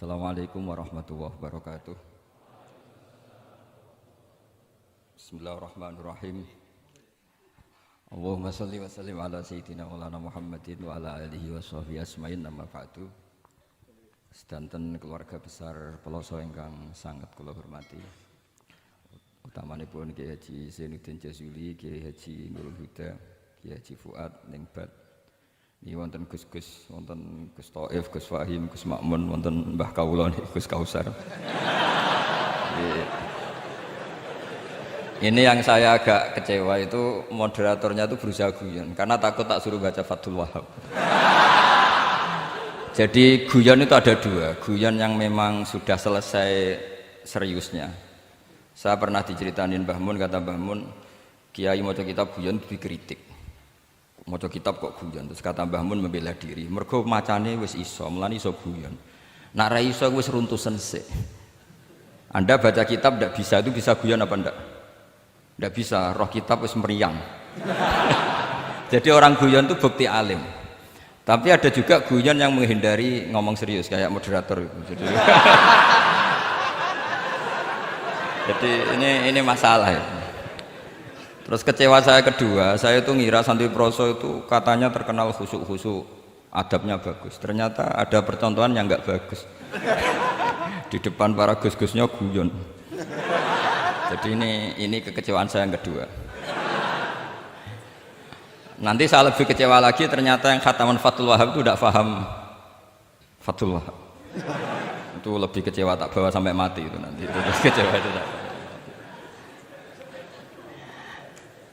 Assalamualaikum warahmatullahi wabarakatuh. Bismillahirrahmanirrahim. Allahumma sholli wa sallim ala sayyidina maulana Muhammadin wa ala alihi wa sahbihi asma'in, amma ba'du. Sedanten keluarga besar Peloso ingkang sangat kula hormati, utamanipun Kiai Haji Zainuddin Jazuli, Kiai Haji Nurul Huda, Kiai Haji Fuad Ningbat. Ini wonten Gus-Gus, wonten Gus Taif, Gus Fahim, Gus Makmun, wonten Mbah Kawula Gus Kausar. Ini yang saya agak kecewa itu moderatornya itu berusaha guyon karena takut tak suruh baca Fathul Wahhab. Jadi guyon itu ada dua, guyon yang memang sudah selesai seriusnya. Saya pernah diceritain Mbah Mun, kata Mbah Mun, Kiai maca kitab guyon dikritik. Maca kitab kok guyon, terus kata Mbah Mun membela diri. Mergo macane wis iso, mulane iso guyon. Nak ra iso wis runtusen sik. Anda baca kitab ndak bisa, itu bisa guyon apa ndak? Ndak bisa, roh kitab wis meriang. Jadi orang guyon itu bukti alim. Tapi ada juga guyon yang menghindari ngomong serius kayak moderator itu. Jadi ini masalah ya. Terus kecewa saya kedua, saya itu ngira Santri Proso itu katanya terkenal khusyuk-khusyuk, adabnya bagus. Ternyata ada percontohan yang enggak bagus. Di depan para gus-gusnya guyon. Jadi ini kekecewaan saya yang kedua. Nanti saya lebih kecewa lagi, ternyata yang khataman Fathul Wahhab itu tidak paham Fathul Wahhab. Itu lebih kecewa, tak bawa sampai mati itu nanti. Itu kecewa itu tak.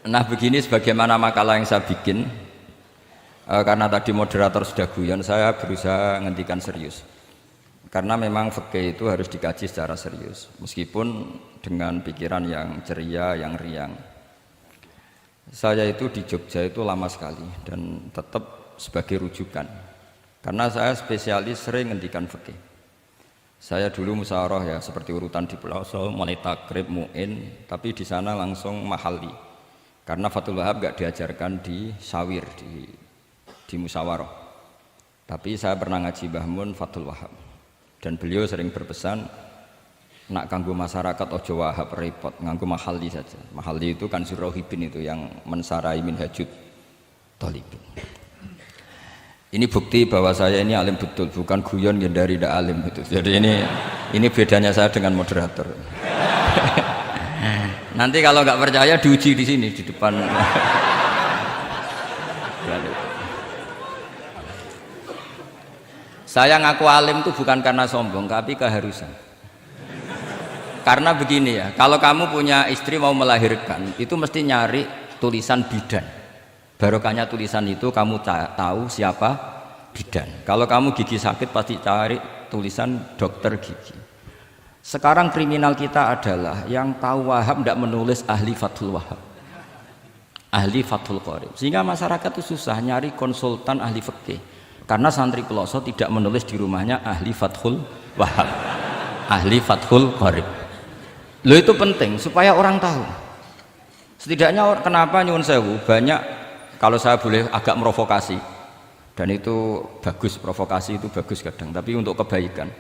Nah begini sebagaimana makalah yang saya bikin, karena tadi moderator sudah guyon, saya berusaha ngendikan serius. Karena memang fikih itu harus dikaji secara serius, meskipun dengan pikiran yang ceria, yang riang. Saya itu di Jogja itu lama sekali dan tetap sebagai rujukan. Karena saya spesialis sering ngendikan fikih. Saya dulu musyawarah ya seperti urutan di Peloso, mulai takrib, mu'in, tapi di sana langsung mahalli. Karena Fathul Wahhab gak diajarkan di sawir, di musyawarah. Tapi saya pernah ngaji Mbah Mun Fathul Wahhab. Dan beliau sering berpesan, nak kanggo masyarakat ojo wahab repot, nganggo mahalli saja. Mahalli itu kan Rohibin itu yang mensarai minhajud thalibin. Ini bukti bahwa saya ini alim betul, bukan guyon dari tidak alim itu. Jadi ini bedanya saya dengan moderator. Nanti kalau nggak percaya diuji di sini di depan. Saya ngaku alim itu bukan karena sombong, tapi keharusan. Karena begini ya, kalau kamu punya istri mau melahirkan, itu mesti nyari tulisan bidan. Barokahnya tulisan itu kamu tahu siapa bidan. Kalau kamu gigi sakit pasti cari tulisan dokter gigi. Sekarang kriminal kita adalah yang tahu Wahhab tidak menulis ahli Fathul Wahhab, ahli Fathul Qorib, sehingga masyarakat itu susah nyari konsultan ahli fikih karena santri Peloso tidak menulis di rumahnya ahli Fathul Wahhab, ahli Fathul Qorib. Lo itu penting supaya orang tahu. Setidaknya kenapa nyuwun sewu banyak, kalau saya boleh agak merovokasi, dan itu bagus, provokasi itu bagus kadang, tapi untuk kebaikan.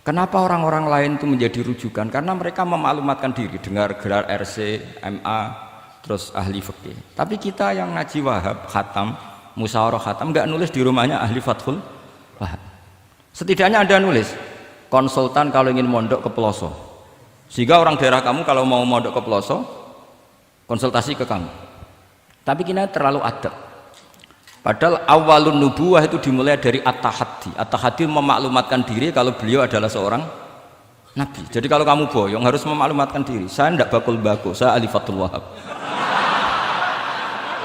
Kenapa orang-orang lain itu menjadi rujukan? Karena mereka memaklumatkan diri, dengar gelar RC, MA, terus ahli fikih. Tapi kita yang ngaji Wahhab, khatam, musyawarah khatam, nggak nulis di rumahnya ahli Fathul Wahhab. Setidaknya Anda nulis, konsultan kalau ingin mondok ke Peloso. Sehingga orang daerah kamu kalau mau mondok ke Peloso, konsultasi ke kamu. Tapi kita terlalu adab. Padahal awalun nubuwah itu dimulai dari at-tahaddi. At-tahaddi memaklumatkan diri kalau beliau adalah seorang nabi. Jadi kalau kamu boyong harus memaklumatkan diri. Saya tidak bakul bako, saya ahli Fathul Wahhab.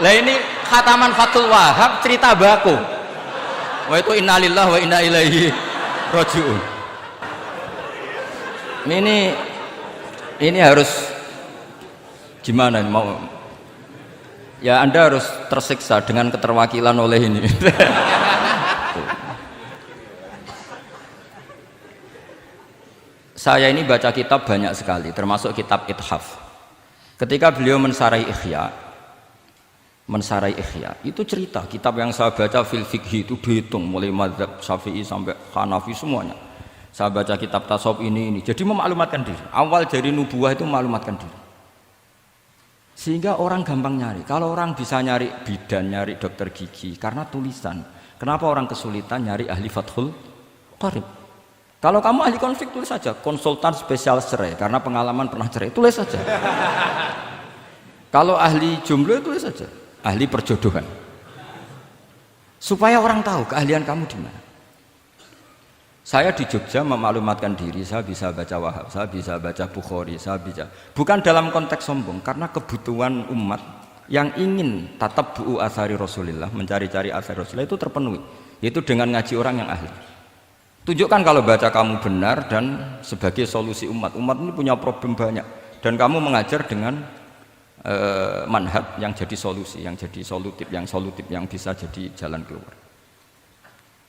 Lah ini khataman Fathul Wahhab cerita bako. Wah itu innalillahi wa inna ilaihi raji'un. Ini harus gimana mau? Ya Anda harus tersiksa dengan keterwakilan oleh ini. Saya ini baca kitab banyak sekali, termasuk kitab Ithaf. Ketika beliau mensarai Ihya, itu cerita kitab yang saya baca fil fikhi itu dihitung mulai mazhab Syafi'i sampai Hanafi semuanya. Saya baca kitab tasawuf ini. Jadi memaklumatkan diri. Awal dari nubuah itu memaklumatkan diri. Sehingga orang gampang nyari. Kalau orang bisa nyari bidan, nyari dokter gigi karena tulisan. Kenapa orang kesulitan nyari ahli Fathul Qarib? Kalau kamu ahli konflik tulis saja, konsultan spesial cerai karena pengalaman pernah cerai, tulis saja. Kalau ahli jomblo tulis saja, ahli perjodohan. Supaya orang tahu keahlian kamu di mana. Saya di Jogja memaklumatkan diri, saya bisa baca Wahab, saya bisa baca Bukhari, saya bisa. Bukan dalam konteks sombong, karena kebutuhan umat yang ingin tatap bu'u asari Rasulullah, mencari-cari asari Rasulullah itu terpenuhi. Itu dengan ngaji orang yang ahli. Tunjukkan kalau baca kamu benar dan sebagai solusi umat. Umat ini punya problem banyak dan kamu mengajar dengan manhaj yang jadi solusi, yang jadi solutif, yang bisa jadi jalan keluar.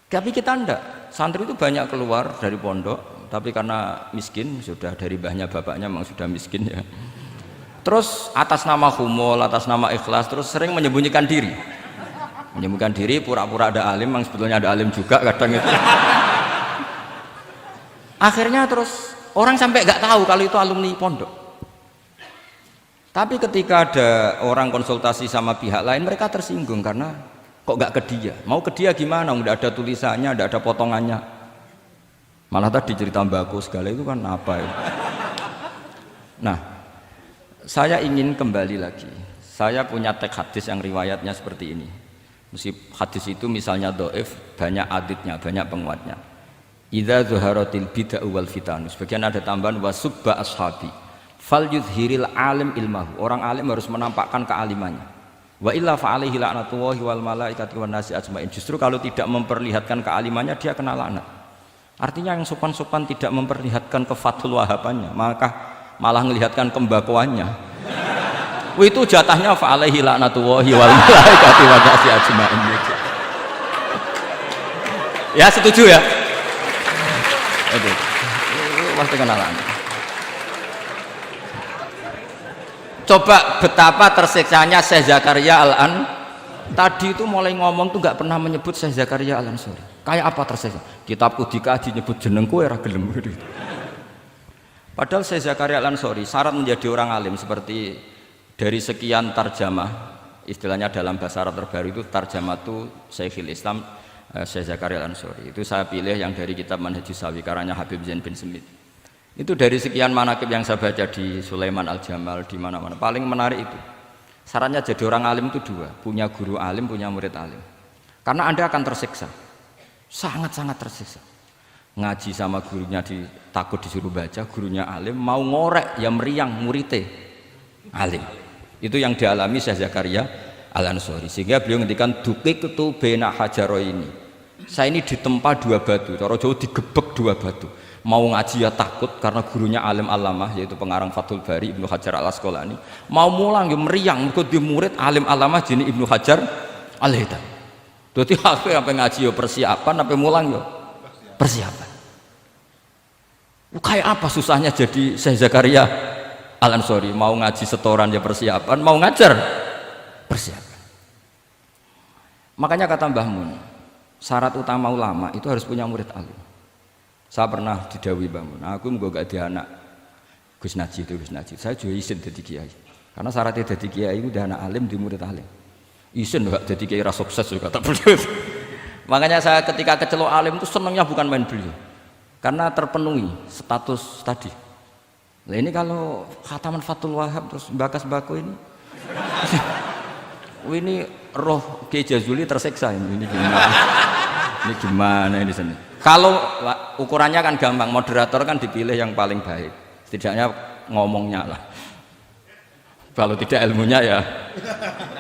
Tapi kita enggak. Santri itu banyak keluar dari pondok, tapi karena miskin, sudah dari mbahnya bapaknya memang sudah miskin ya. Terus atas nama humul, atas nama ikhlas, terus sering menyembunyikan diri. Menyembunyikan diri, pura-pura ada alim, memang sebetulnya ada alim juga kadang itu. Akhirnya terus orang sampai nggak tahu kalau itu alumni pondok. Tapi ketika ada orang konsultasi sama pihak lain, mereka tersinggung karena kok nggak ke dia. Mau ke dia gimana? Nggak ada tulisannya, nggak ada potongannya. Malah tadi cerita mbako segala itu kan apa ya? Nah, saya ingin kembali lagi. Saya punya teks hadis yang riwayatnya seperti ini. Meskipun hadis itu misalnya dhaif, banyak aditnya, banyak penguatnya. Idza zuharatil bid'ah wal fitan. Sebagian ada tambahan wasubba ashabi. Fal yuzhiril alim ilmahu. Orang alim harus menampakkan kealimannya. Wa illa fa alaihi la'natullahi wal malaikati wan nasi ajmain. Justru kalau tidak memperlihatkan kealimannya dia kena laknat. Artinya yang sopan-sopan tidak memperlihatkan kefatul wahabannya, maka malah melihatkan kembakuannya. Itu jatahnya fa alaihi la'natullahi wal malaikati wan nasi ajmain. Ya setuju ya? Itu pasti kenalan. Coba betapa tersiksanya Syekh Zakaria Al-An tadi itu mulai ngomong tuh nggak pernah menyebut Syekh Zakaria Al-Ansori. Kayak apa tersiksa? Kitabku dikaji nyebut jenengku era gelem. Padahal Syekh Zakaria Al-Ansori syarat menjadi orang alim seperti dari sekian tarjamah, istilahnya dalam bahasa Arab terbaru itu tarjamah itu Syekhul Islam Syekh Zakaria Al-Ansori. Itu saya pilih yang dari kitab Manhajus Sawi karanya Habib Zain bin Smith. Itu dari sekian manaqib yang saya baca di Sulaiman Al-Jamal di mana-mana paling menarik itu. Syaratnya jadi orang alim itu dua, punya guru alim, punya murid alim. Karena Anda akan tersiksa. Sangat-sangat tersiksa. Ngaji sama gurunya takut disuruh baca, gurunya alim, mau ngorek ya meriang muridnya alim. Itu yang dialami Syekh Zakaria Al-Ansori. Sehingga beliau ngendikan dukik itu bena hajaro ini. Saya ini ditempa dua batu, cara Jawa digebek dua batu. Mau ngaji ya takut karena gurunya alim alamah yaitu pengarang Fathul Bari Ibnu Hajar Al-Asqalani. Mau mulang ya meriang mergo di murid alim alamah jenis Ibnu Hajar Al-Haytami. Dadi akhir sampai ngaji ya persiapan, sampai mulang ya persiapan. Kayak apa susahnya jadi Syekh Zakaria Al-Ansori, mau ngaji setoran ya persiapan, mau ngajar persiapan. Makanya kata Mbah Mun, syarat utama ulama itu harus punya murid alim. Saya pernah didhawuhi Mbah Mun, aku mengko gak di anak Gus Najih itu Gus Najih. Saya juga izin jadi kiai. Karena syaratnya jadi kiai itu di anak alim, di murid alim. Izin gak jadi kiai ra sukses juga tak perlu. Makanya saya ketika kecelok alim itu senangnya bukan main beliau. Karena terpenuhi status tadi. Nah ini kalau khataman Fathul Wahab terus bakas bako ini. Ini roh Kiai Jazuli tersiksa ini gimana? Ini gimana ini sini? Kalau ukurannya kan gampang, moderator kan dipilih yang paling baik, setidaknya ngomongnya lah. Kalau tidak ilmunya ya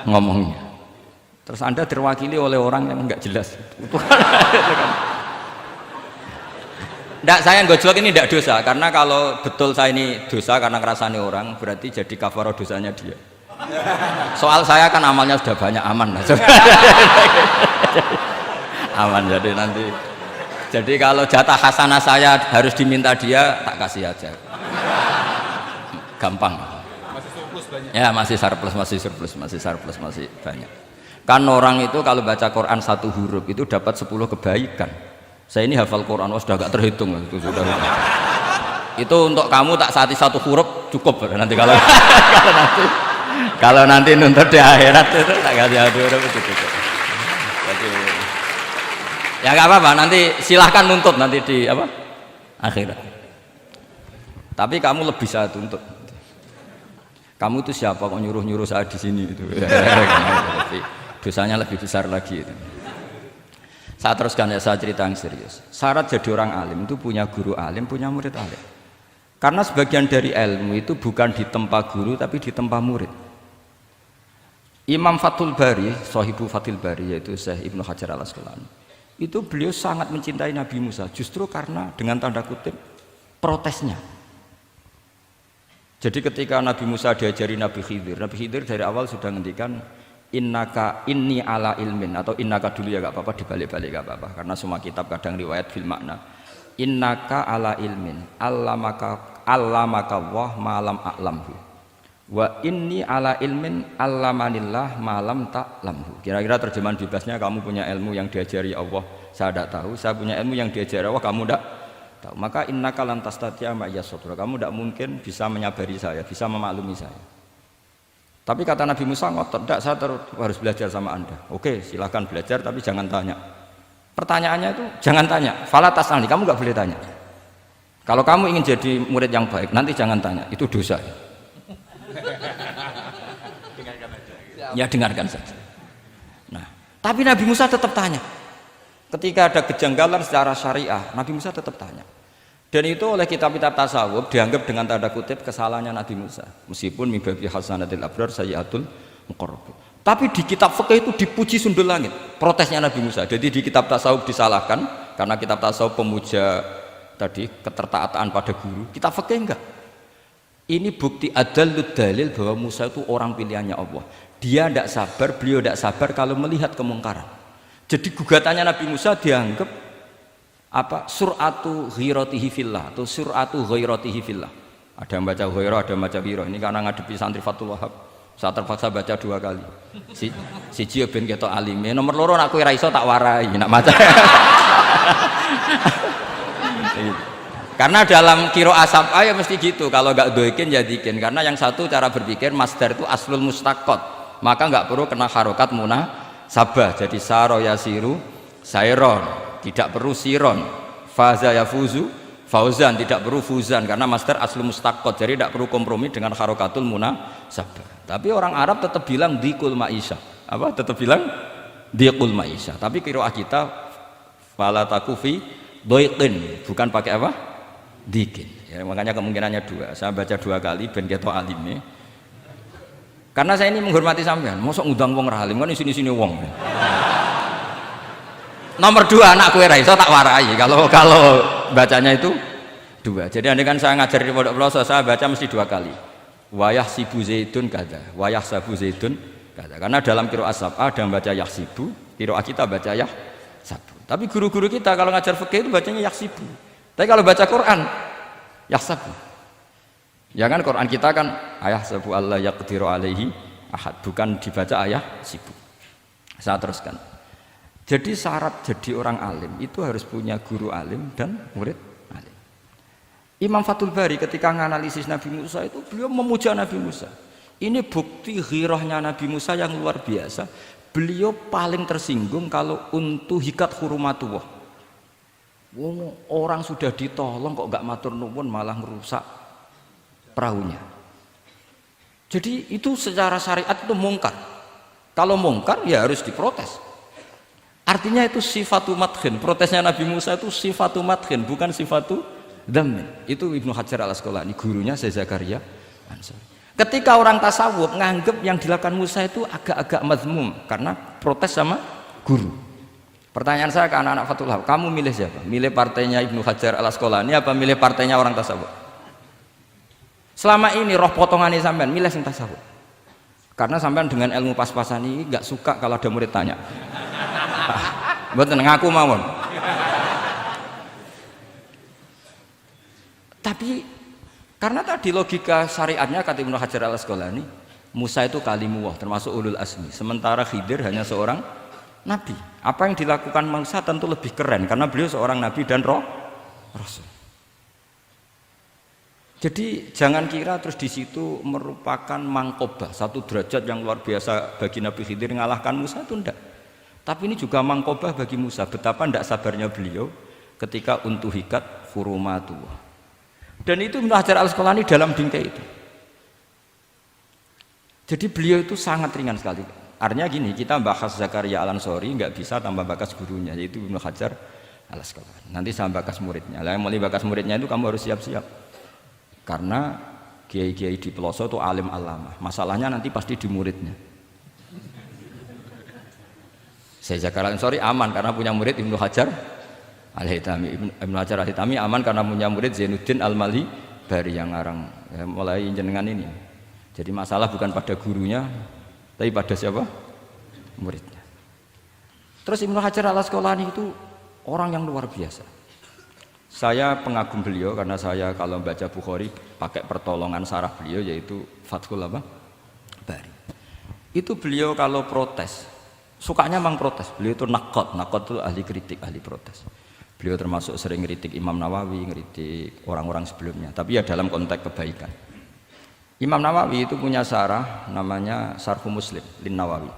ngomongnya. Terus Anda terwakili oleh orang yang enggak jelas. Enggak, saya gojlok ini enggak dosa, karena kalau betul saya ini dosa karena ngerasani orang, berarti jadi kafarah dosanya dia. Soal saya kan amalnya sudah banyak, aman lah. Aman, jadi nanti. Jadi kalau jatah hasanah saya harus diminta dia, tak kasih aja. Gampang. Masih surplus banyak. Ya masih surplus, masih banyak. Kan orang itu kalau baca Quran satu huruf itu dapat 10 kebaikan. Saya ini hafal Quran, sudah agak terhitung itu sudah. Itu untuk kamu tak saati satu huruf cukup nanti kalau nanti nuntut di akhirat itu tak kasih satu huruf itu cukup. Jadi, ya nggak apa-apa, nanti silahkan nuntut nanti di apa akhirat. Tapi kamu lebih saya tuntut. Kamu itu siapa kok nyuruh saya di sini itu? Dosanya lebih besar lagi itu. Saya teruskan ya, saya cerita yang serius. Syarat jadi orang alim itu punya guru alim, punya murid alim. Karena sebagian dari ilmu itu bukan ditempa guru tapi ditempa murid. Imam Fathul Bari, Sahibu Fathul Bari yaitu Syekh Ibnu Hajar Al-Asqalani, itu beliau sangat mencintai Nabi Musa justru karena dengan tanda kutip protesnya. Jadi ketika Nabi Musa diajari Nabi Khidir dari awal sudah ngendikan innaka inni ala ilmin, atau innaka dulu ya gak apa-apa, dibalik-balik gak apa-apa karena semua kitab kadang riwayat fil makna. Innaka ala ilmin allamaka wah malam a'lamhu wa inni ala ilmin allamanillah malam ta'lamhu. Kira-kira terjemahan bebasnya, kamu punya ilmu yang diajari Allah saya tidak tahu, saya punya ilmu yang diajari Allah kamu tidak tahu, maka innaka lan tastati'a ma'iya sabra, kamu tidak mungkin bisa menyabari saya, bisa memaklumi saya. Tapi kata Nabi Musa ngotot, tidak, saya harus belajar sama anda. Oke, silahkan belajar tapi jangan tanya. Pertanyaannya itu jangan tanya, fala tas'alni, kamu nggak boleh tanya. Kalau kamu ingin jadi murid yang baik nanti jangan tanya, itu dosa. Ya dengarkan saja. Nah, tapi Nabi Musa tetap tanya. Ketika ada kejanggalan secara syariah, Nabi Musa tetap tanya. Dan itu oleh kitab-kitab tasawuf dianggap dengan tanda kutip kesalahannya Nabi Musa, meskipun mibabi hasanatil abrar sayyatul muqarrabin. Tapi di kitab fikih itu dipuji sundul langit protesnya Nabi Musa. Jadi di kitab tasawuf disalahkan karena kitab tasawuf pemuja tadi ketertaatan pada guru, kitab fikih enggak. Ini bukti adallud dalil bahwa Musa itu orang pilihannya Allah. Dia tidak sabar, beliau tidak sabar kalau melihat kemungkaran. Jadi gugatannya Nabi Musa dianggap apa? Sur'atu ghiratihi fillah atau sur'atu ghairatihi fillah. Ada yang baca ghairah, ada yang baca ghirah. Ini karena ngadepi santri Fathul Wahab, saya terpaksa baca 2 kali. Siji ben ketok alime, nomor loro nak kowe ra iso tak warai nak maca. Karena dalam qiraah asab ya mesti gitu, kalau enggak doikin jadikin. Karena yang satu cara berpikir masdar itu aslul mustaqot, maka enggak perlu kena harokat munasabah. Jadi saro yasiru sairon, tidak perlu siron. Faza yafuzu fauzan, tidak perlu fuzan karena master aslu mustaqot, jadi tidak perlu kompromi dengan harokatul munasabah. Tapi orang Arab tetap bilang dikul maisha, apa? Tetap bilang dikul maisha. Tapi qiraah kita fala takufi doiqin, bukan pakai apa? Dikin. Ya, makanya kemungkinannya 2. Saya baca 2 kali ben ketok alime. Karena saya ini menghormati sampean. Mosok ngundang wong ra alim kan sini-sini wong. Nomor 2 anak kue raiso tak warai kalau bacanya itu 2. Jadi andai kan saya ngajar di pondok pelosok, saya baca mesti 2 kali. Wayah sibu zaidun kada, wayah sabu zaidun kada. Karena dalam qiraah asab ada yang baca yahsibu, qiraah kita baca yahsabu. Tapi guru-guru kita kalau ngajar fikih itu bacanya yahsibu. Tapi kalau baca Quran yahsabu. Ya kan Quran kita kan ayah sabu Allah yaqdiru alaihi ahad, bukan dibaca ayah sibu. Saya teruskan. Jadi syarat jadi orang alim itu harus punya guru alim dan murid alim. Imam Fathul Bari ketika menganalisis Nabi Musa itu beliau memuja Nabi Musa. Ini bukti ghirahnya Nabi Musa yang luar biasa. Beliau paling tersinggung kalau untuhikat hurumatullah. Orang sudah ditolong kok gak matur nuwun malah merusak perahunya. Jadi itu secara syariat itu mungkar. Kalau mungkar ya harus diprotes. Artinya itu sifatu madkhin, protesnya Nabi Musa itu sifatu madkhin, bukan sifatu dhammin. Itu Ibnu Hajar Al-Asqalani, gurunya Syekh Zakaria Ansari. Ketika orang tasawuf nganggep yang dilakukan Musa itu agak-agak mazmum karena protes sama guru. Pertanyaan saya ke anak-anak Fathul Wahab, kamu milih siapa? Milih partainya Ibnu Hajar Al-Asqalani apa milih partainya orang tasawuf? Selama ini roh potongannya sampean milih yang tasawuf. Karena sampean dengan ilmu pas-pasan ini gak suka kalau ada murid tanya. Mboten ngaku mawon. Tapi karena tadi logika syariatnya kata Ibnu Hajar Al-Asqalani, Musa itu kalimullah termasuk ulul azmi, sementara Khidir hanya seorang nabi. Apa yang dilakukan Musa tentu lebih keren karena beliau seorang nabi dan rasul. Jadi jangan kira terus di situ merupakan mangkobah, satu derajat yang luar biasa bagi Nabi Khidir ngalahkan Musa, itu enggak. Tapi ini juga mangkobah bagi Musa, betapa enggak sabarnya beliau ketika untuhikat hurumatu. Dan itu Ibnu Hajar Al-Asqalani dalam bingkai itu. Jadi beliau itu sangat ringan sekali. Artinya gini, kita bahas Zakaria Al-Ansori nggak bisa tambah bakas gurunya, yaitu Ibnu Hajar Al-Asqalani. Nanti sama bakas muridnya. Lah yang mulai bakas muridnya itu kamu harus siap-siap. Karena kiai-kiai di pelosok itu alim alama. Masalahnya nanti pasti di muridnya. Saya Zakaria Al-Ansori aman karena punya murid Ibnu Hajar Al-Hitami. Ibnu Hajar Al-Hitami aman karena punya murid Zainuddin Al-Mali Bari yang ngarang ya, mulai jenengan ini. Jadi masalah bukan pada gurunya, tapi pada siapa? Muridnya. Terus Ibnu Hajar Al-Asqalani itu orang yang luar biasa. Saya pengagum beliau karena saya kalau baca Bukhari pakai pertolongan sarah beliau yaitu Fathul Bari. Itu beliau kalau protes, sukanya memang protes. Beliau itu nakot itu ahli kritik, ahli protes. Beliau termasuk sering kritik Imam Nawawi, kritik orang-orang sebelumnya. Tapi ya dalam konteks kebaikan. Imam Nawawi itu punya sarah namanya Sarhu Muslim Lin Nawawi.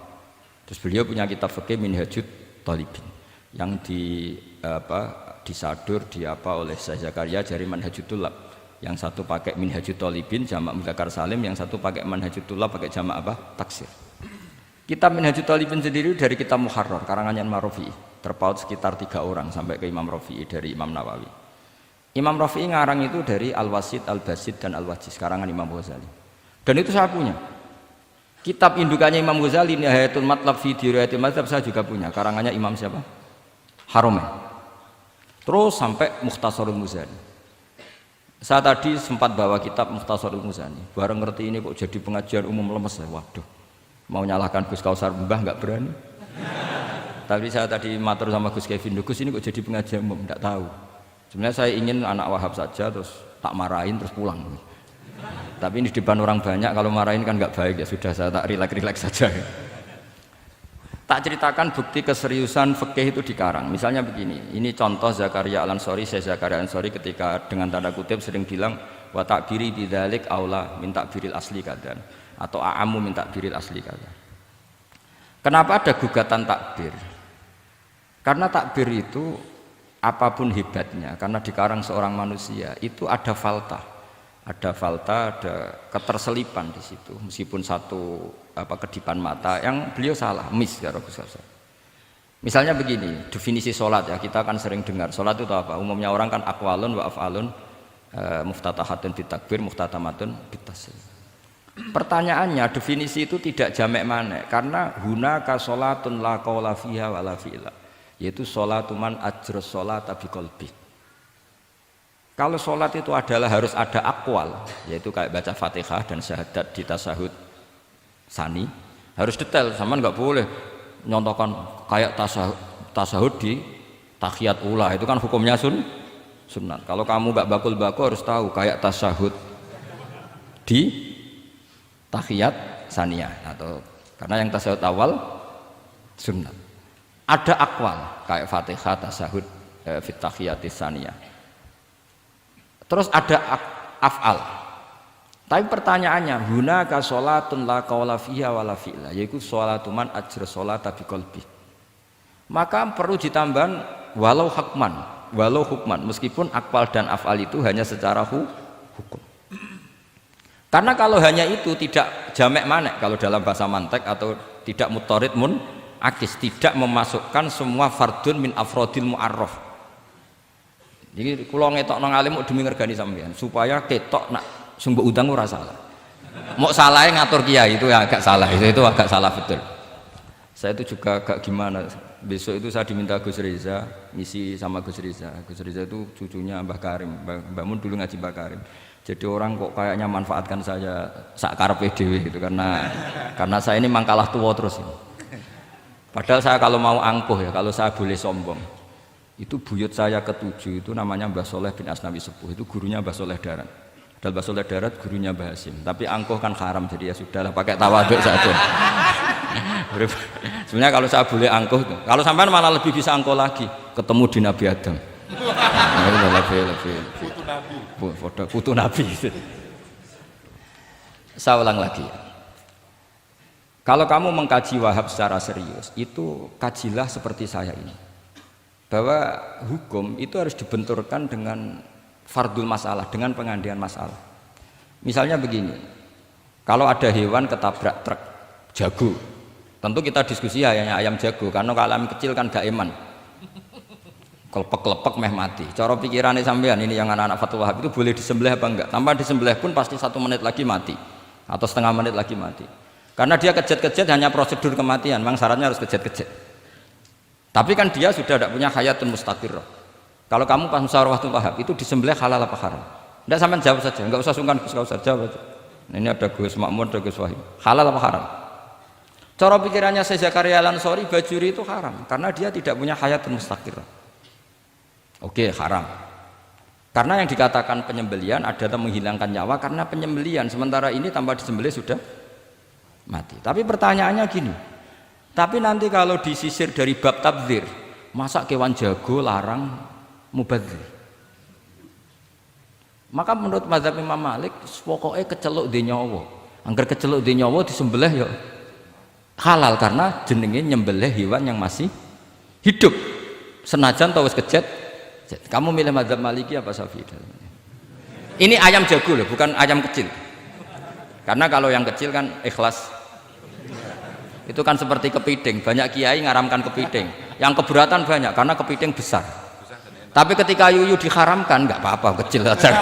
Terus beliau punya kitab fikih Minhajut Thalibin yang disadur oleh Syekh Zakaria dari Manhajut Tulab. Yang satu pakai Minhajut Thalibin jamak Mudzakkar Salim, yang satu pakai Manhajut Tulab pakai jamak taksir. Kitab Minhajut Thalibin sendiri dari kitab Muharrar karangannya Imam Rafi'i, terpaut sekitar 3 orang sampai ke Imam Rafi'i dari Imam Nawawi. Imam Rafi'i ngarang itu dari Al-Wasid, Al-Basid dan Al-Wajiz karangan Imam Ghazali. Dan itu saya punya. Kitab indukannya Imam Ghazali Nihayatul Matlab fi Dirayatil Mazhab saya juga punya karangannya Imam siapa? Haromen. Terus sampai Mukhtasarul Muzani. Saya tadi sempat bawa kitab Mukhtasarul Muzani. Bareng ngerti ini kok jadi pengajian umum lemes ya. Waduh, mau nyalahkan Gus Kausar Mbah nggak berani. Tapi saya tadi matur sama Gus Kevin, Gus ini kok jadi pengajian umum, nggak tahu. Sebenarnya saya ingin anak Wahab saja terus tak marahin terus pulang. Tapi ini di depan orang banyak, kalau marahin kan nggak baik ya sudah saya tak rileks saja. Tak ceritakan bukti keseriusan fikih itu dikarang. Misalnya begini, ini contoh Zakaria Al-Ansori, Syekh Zakaria Al-Ansori ketika dengan tanda kutip sering bilang wa ta'biri bidzalik aula min ta'biril asli kadan atau a'amu min ta'biril asli kadan. Kenapa ada gugatan takbir? Karena takbir itu apapun hebatnya, karena dikarang seorang manusia itu ada faltah, ada keterselipan di situ. Meskipun satu kedipan mata yang beliau salah, ya Rabbus. Misalnya begini, definisi sholat ya kita kan sering dengar sholat itu apa? Umumnya orang kan aqwalun wa af'alun, muftatahatun bitakbir, muftatamatun bitaslim. Pertanyaannya definisi itu tidak jamek mana? Karena hunaka sholatun la qawla fiha wa la fi'la, yaitu sholatuman ajrus sholata biqalbi. Kalau sholat itu adalah harus ada akwal, yaitu kayak baca Fatihah dan syahadat di tasyahud sani, harus detail, sama nggak boleh nyontohkan kayak tasyahud di tahiyat ula, itu kan hukumnya sunat. Kalau kamu nggak bakul-bakul harus tahu kayak tasyahud di tahiyat saniyah, atau karena yang tasyahud awal sunat. Ada akwal kayak Fatihah tasyahud fit tahiyatis saniyah. Terus ada af'al. Tapi pertanyaannya, hunaka sholatun la qawla fiha wa la fi'la, yaitu sholatu man ajra sholata biqalbi. Maka perlu ditambah walau hukman, meskipun akwal dan af'al itu hanya secara hukum. Karena kalau hanya itu tidak jamek manek kalau dalam bahasa mantek, atau tidak mutarid akis, tidak memasukkan semua fardun min afrodil mu'arraf. Jadi kula ngetok nang alim demi ngergani sampean supaya ketok nak sumber utang ora salah. Mau salahnya ngatur kiai itu ya agak salah, itu agak salah betul. Saya itu juga agak gimana, besok itu saya diminta Gus Reza ngisi sama Gus Reza. Gus Reza itu cucunya Mbah Karim, Mbah Mun dulu ngaji Mbah Karim. Jadi orang kok kayaknya manfaatkan saya sak karepe dhewe gitu, karena saya ini mangkalah tua terus ini. Padahal saya kalau mau angkuh ya, kalau saya boleh sombong, itu buyut saya ketujuh itu namanya Mbah Soleh bin Asnawi Sepuh, itu gurunya Mbah Soleh Darat. Padahal Mbah Soleh Darat gurunya Mbah Hasim, tapi angkuh kan haram, jadi ya sudahlah pakai tawaduk saja. Sebenarnya kalau saya boleh angkuh, kalau sampean malah lebih bisa angkuh lagi, ketemu di Nabi Adam. Lebih. Putu Nabi. Saya ulang lagi. Kalau kamu mengkaji Wahhab secara serius, itu kajilah seperti saya ini. Bahwa hukum itu harus dibenturkan dengan fardul masalah, dengan pengandian masalah. Misalnya begini, kalau ada hewan ketabrak truk, jago, tentu kita diskusi hanya ayam jago, karena kalau ayam kecil kan gak eman, kelepek-kelepek meh mati. Cara pikirannya sampean ini yang anak-anak Fatul Wahab itu boleh disembelih apa enggak? Tanpa disembelih pun pasti 1 menit lagi mati, atau setengah menit lagi mati. Karena dia kejat-kejat hanya prosedur kematian, memang syaratnya harus kejat-kejat. Tapi kan dia sudah tidak punya hayatun mustaqirrah. Kalau kamu pas musyawarah Fatul Wahab itu disembelih halal apa haram? Tidak, sampean jawab saja, enggak usah sungkan, enggak usah jawab aja. Ini ada Gus Makmun, ada Gus Wahid. Halal apa haram? Cara pikirannya Syekh Zakaria Al-Ansori, bajuri itu haram karena dia tidak punya hayatun mustaqirrah. Oke, haram. Karena yang dikatakan penyembelian adalah menghilangkan nyawa karena penyembelian, sementara ini tanpa disembelih sudah mati. Tapi pertanyaannya gini, tapi nanti kalau disisir dari bab tabdzir, masa kewan jago larang mubadzir? Maka menurut mazhab Imam Malik, pokoknya keceluk di nyawa, angger keceluk di nyawa disembelih ya halal karena jenenge nyembelih hewan yang masih hidup, senajan tau wis kejet. Kamu milih mazhab Maliki apa Syafi'i? Ini ayam jago loh, bukan ayam kecil. Karena kalau yang kecil kan ikhlas. Itu kan seperti kepiting, banyak kiai ngaramkan kepiting. Yang keberatan banyak karena kepiting besar. Tapi ketika yuyu diharamkan nggak apa-apa, kecil saja.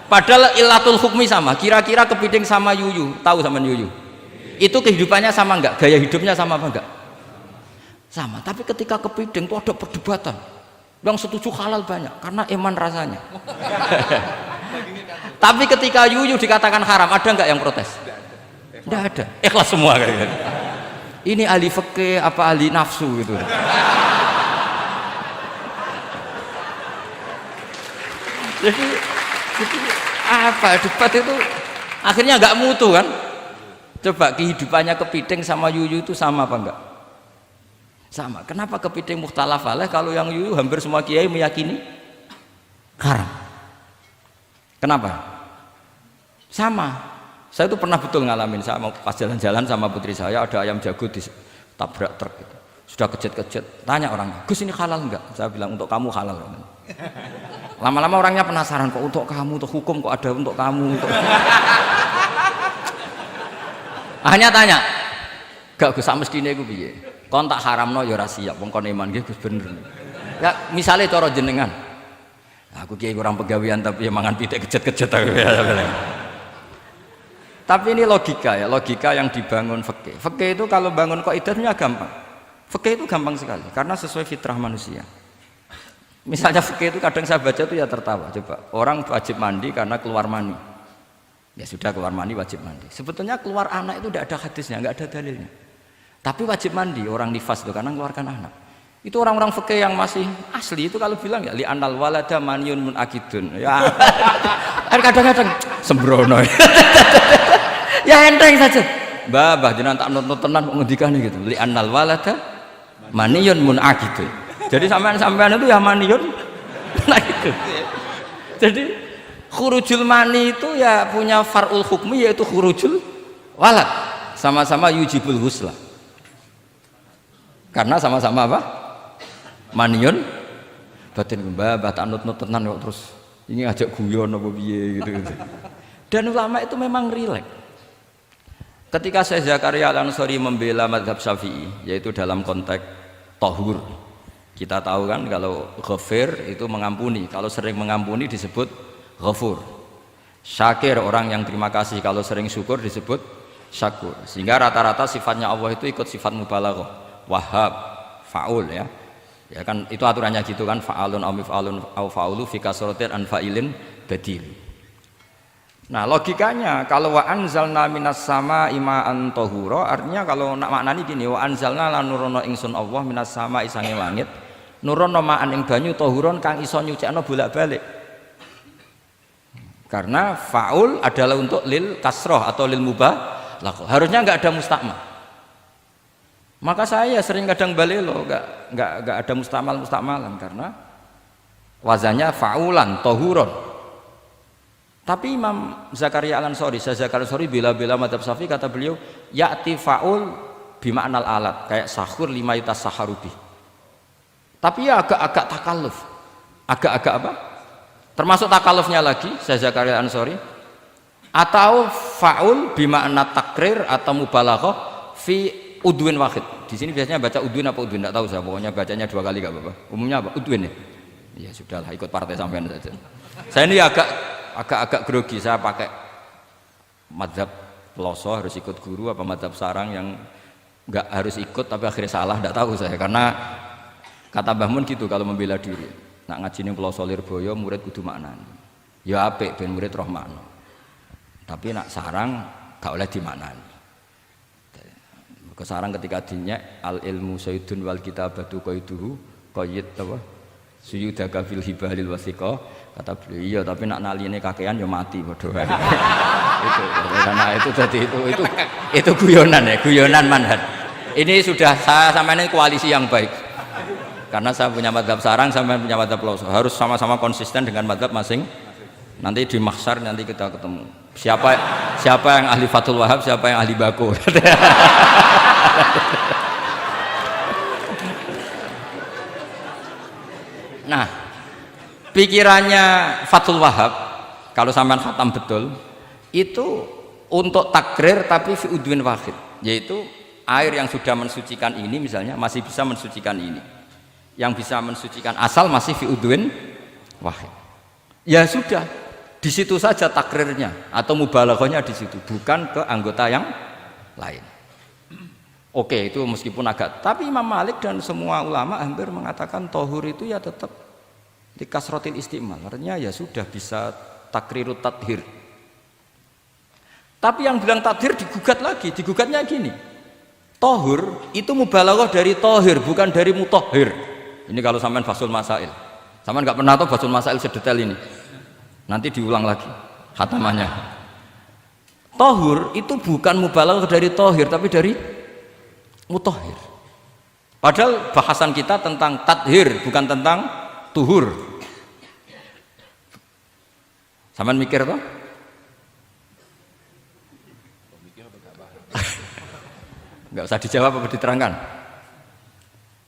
Padahal ilatul hukmi sama. Kira-kira kepiting sama yuyu, tahu sama yuyu? Itu kehidupannya sama nggak? Gaya hidupnya sama apa enggak? Sama. Tapi ketika kepiting itu ada perdebatan. Yang setuju halal banyak karena iman rasanya. Tapi ketika yuyu dikatakan haram, ada nggak yang protes? Tidak ada. Ikhlas semua kayak gitu. Ini ahli fikih apa ahli nafsu gitu. Jadi apa debat itu akhirnya nggak mutu kan? Coba kehidupannya kepiting sama yuyu itu sama apa enggak? Sama. Kenapa kepiting mukhtalaf alaih kalau yang yuyu hampir semua kiai meyakini haram? Kenapa? Sama. Saya itu pernah betul ngalamin, saya mau pas jalan-jalan sama putri saya, ada ayam jago ditabrak truk gitu. Sudah kejet-kejet, tanya orangnya, Gus ini halal enggak? Saya bilang untuk kamu halal. Lama-lama orangnya penasaran, kok untuk kamu, untuk hukum kok ada untuk kamu, untuk akhirnya tanya, gak Gus mestine iku piye? Kon tak haramno ya ora siap, wong kon iman nggih Gus bener. Ya misale cara jenengan. Aku kiai kurang pegawean tapi ya mangan pitik kejet-kejet aku. Tapi ini logika ya, logika yang dibangun fikih. Fikih itu kalau bangun kaidahnya gampang. Fikih itu gampang sekali karena sesuai fitrah manusia. Misalnya fikih itu kadang saya baca itu ya tertawa. Coba, orang wajib mandi karena keluar mani. Ya sudah keluar mani wajib mandi. Sebetulnya keluar anak itu tidak ada hadisnya, nggak ada dalilnya. Tapi wajib mandi orang nifas itu karena mengeluarkan anak. Itu orang-orang fikih yang masih asli itu kalau bilang ya li anal walada maniyun munakidun. Ya kadang-kadang sembrono. Ya enteng saja. Mbah jenengan tak nonton tenan kok ngendikane gitu. Li anal walada maniyun munakidun. Jadi sampean itu ya maniyun gitu. Jadi khurujul mani itu ya punya far'ul hukmi yaitu khurujul walad. Sama-sama yujibul ghusla. Karena sama-sama apa? Maniyun batin mbah tak nut-nut tenan kok terus ini ngajak guyon apa piye gitu. Dan ulama itu memang rileks. Ketika Syekh Zakaria Al-Ansori membela mazhab Syafi'i yaitu dalam konteks tahur. Kita tahu kan kalau ghafir itu mengampuni, kalau sering mengampuni disebut ghafur. Syakir orang yang terima kasih, kalau sering syukur disebut syakur. Sehingga rata-rata sifatnya Allah itu ikut sifat mubalaghah, wahhab, faul ya. Ya kan itu aturannya gitu kan, fa'alun au mif'alun au fa'ulu fi kasratin an fa'ilin badil. Nah, logikanya kalau wa anzalna minas sama ima'an tahura, artinya kalau nak maknani gini, wa anzalna lan nurono ingsun Allah minas sama isange langit, nurono ma'an ing banyu tahuron kang iso nyucikno bolak-balik. Karena faul adalah untuk lil kasroh atau lil mubah mutlaq. Harusnya enggak ada mustakmal. Maka saya sering kadang balelo, enggak ada mustakmalan karena wazannya faulan, tohuron. Tapi Imam Zakaria Al-Ansari, bela-bela madzhab Syafi'i, kata beliau, ya'ti faul bima'nal alat, kayak sahur lima yutas saharubi. Tapi ya agak-agak takalluf. Agak-agak apa? Termasuk takallufnya lagi, Zakaria Al-Ansari, atau faul bima'na takrir atau mubalaghah fi udwin wahid. Di sini biasanya baca udwin apa udwin, enggak tahu saya, pokoknya bacanya 2 kali enggak apa-apa. Umumnya apa? Udwin ya. Ya sudahlah, ikut partai sampean saja. Saya ini agak grogi, saya pakai madzhab Peloso harus ikut guru apa madzhab sarang yang enggak harus ikut tapi akhirnya salah, enggak tahu saya, karena kata Mbah Mun gitu kalau membela diri. Nak ngaji ning Peloso Lirboyo murid kudu maknani. Ya apik ben murid roh makna. Tapi nak sarang gak oleh dimaknani. Kesarang ketika dinyek al ilmu sayyidun wal kitabatu qaiduhu qayyid apa suyudaka fil hibalil wasiqa, kata beliau iya tapi nak naline kakean ya mati padha wae. Itu karena itu jadi itu guyonan ya, guyonan manhaj. Ini sudah saya sama ini koalisi yang baik. Karena saya punya madzhab sarang, saya punya madzhab Peloso. Harus sama-sama konsisten dengan madzhab masing. Nanti di mahsyar nanti kita ketemu. Siapa yang ahli Fathul Wahab, siapa yang ahli Bako. Nah, pikirannya Fathul Wahab kalau sampean khatam betul itu untuk takrir tapi fi udwin wahid, yaitu air yang sudah mensucikan ini misalnya masih bisa mensucikan ini, yang bisa mensucikan asal masih fi udwin wahid. Ya sudah, di situ saja takrirnya atau mubalaghahnya di situ, bukan ke anggota yang lain. Oke, itu meskipun agak, tapi Imam Malik dan semua ulama hampir mengatakan tohur itu ya tetap di kasrotil istimal, artinya ya sudah bisa takrirut tathir. Tapi yang bilang tathir digugat lagi, digugatnya gini, tohur itu mubalaghah dari tohir bukan dari mutohir. Ini kalau sampean fasul masail, sampean nggak pernah tahu fasul masail sedetail ini, nanti diulang lagi khatamannya. Tohur itu bukan mubalaghah dari tohir tapi dari mutohir. Padahal bahasan kita tentang tathir bukan tentang tuhur. Sampean mikir toh? Enggak usah dijawab apa diterangkan?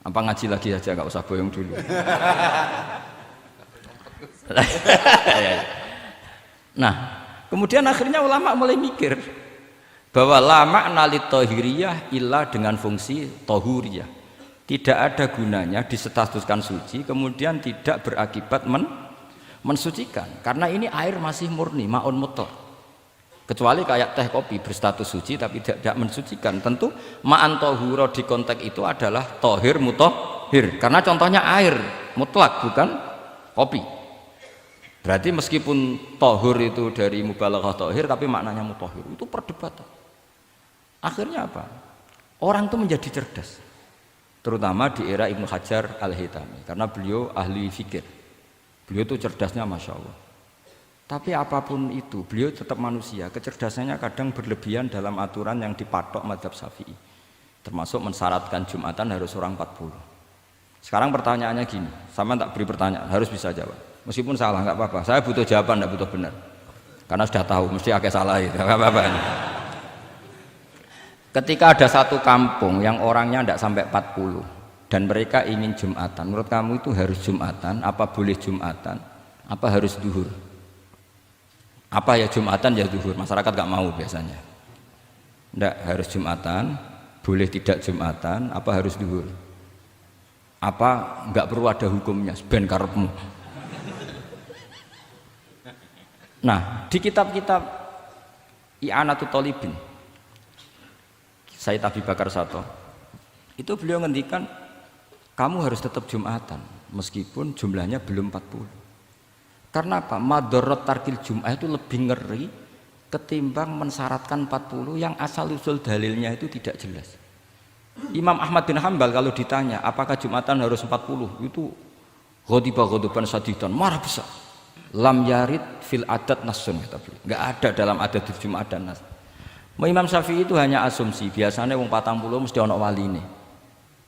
Apa ngaji lagi aja, enggak usah boyong dulu. Nah, kemudian akhirnya ulama mulai mikir bahwa la makna li tohiriyah illa dengan fungsi tohuriyah, tidak ada gunanya disestatuskan suci kemudian tidak berakibat mensucikan, karena ini air masih murni ma'un mutlaq, kecuali kayak teh kopi berstatus suci tapi tidak mensucikan. Tentu ma'an tohuro di konteks itu adalah tohir mutohir, karena contohnya air mutlak bukan kopi. Berarti meskipun tohur itu dari mubalaghah tohir tapi maknanya mutohir, itu perdebatan. Akhirnya apa? Orang itu menjadi cerdas, terutama di era Ibnu Hajar Al-Haytami, karena beliau ahli fikir. Beliau itu cerdasnya Masya Allah. Tapi apapun itu, beliau tetap manusia. Kecerdasannya kadang berlebihan dalam aturan yang dipatok madzhab Syafi'i, termasuk mensyaratkan Jumatan harus orang 40. Sekarang pertanyaannya gini, sama tak beri pertanyaan, harus bisa jawab. Meskipun salah nggak apa-apa, saya butuh jawaban, nggak butuh benar, karena sudah tahu mesti agak salah itu, nggak apa-apa. Ketika ada satu kampung yang orangnya tidak sampai 40 dan mereka ingin Jumatan, menurut kamu itu harus Jumatan, apa boleh Jumatan, apa harus duhur? Apa ya Jumatan ya duhur? Masyarakat gak mau biasanya. Tidak, harus Jumatan, boleh tidak Jumatan, apa harus duhur? Apa nggak perlu ada hukumnya, ben karepmu. Nah, di kitab-kitab I'anatul Thalibin, Sayyid Abi Bakar Sato, itu beliau ngendikan kamu harus tetap Jumatan meskipun jumlahnya belum 40. Karena apa? Madharat tarkil Jum'ah itu lebih ngeri ketimbang mensyaratkan 40 yang asal usul dalilnya itu tidak jelas. Imam Ahmad bin Hanbal kalau ditanya apakah Jumatan harus 40, itu ghadiban sadidan, marah besar. Lam yarid fil adat nasun, kata beliau. Enggak ada dalam adat Jumat dan nas. Imam Syafi'i itu hanya asumsi, biasanya wong 40 mesti ono waline.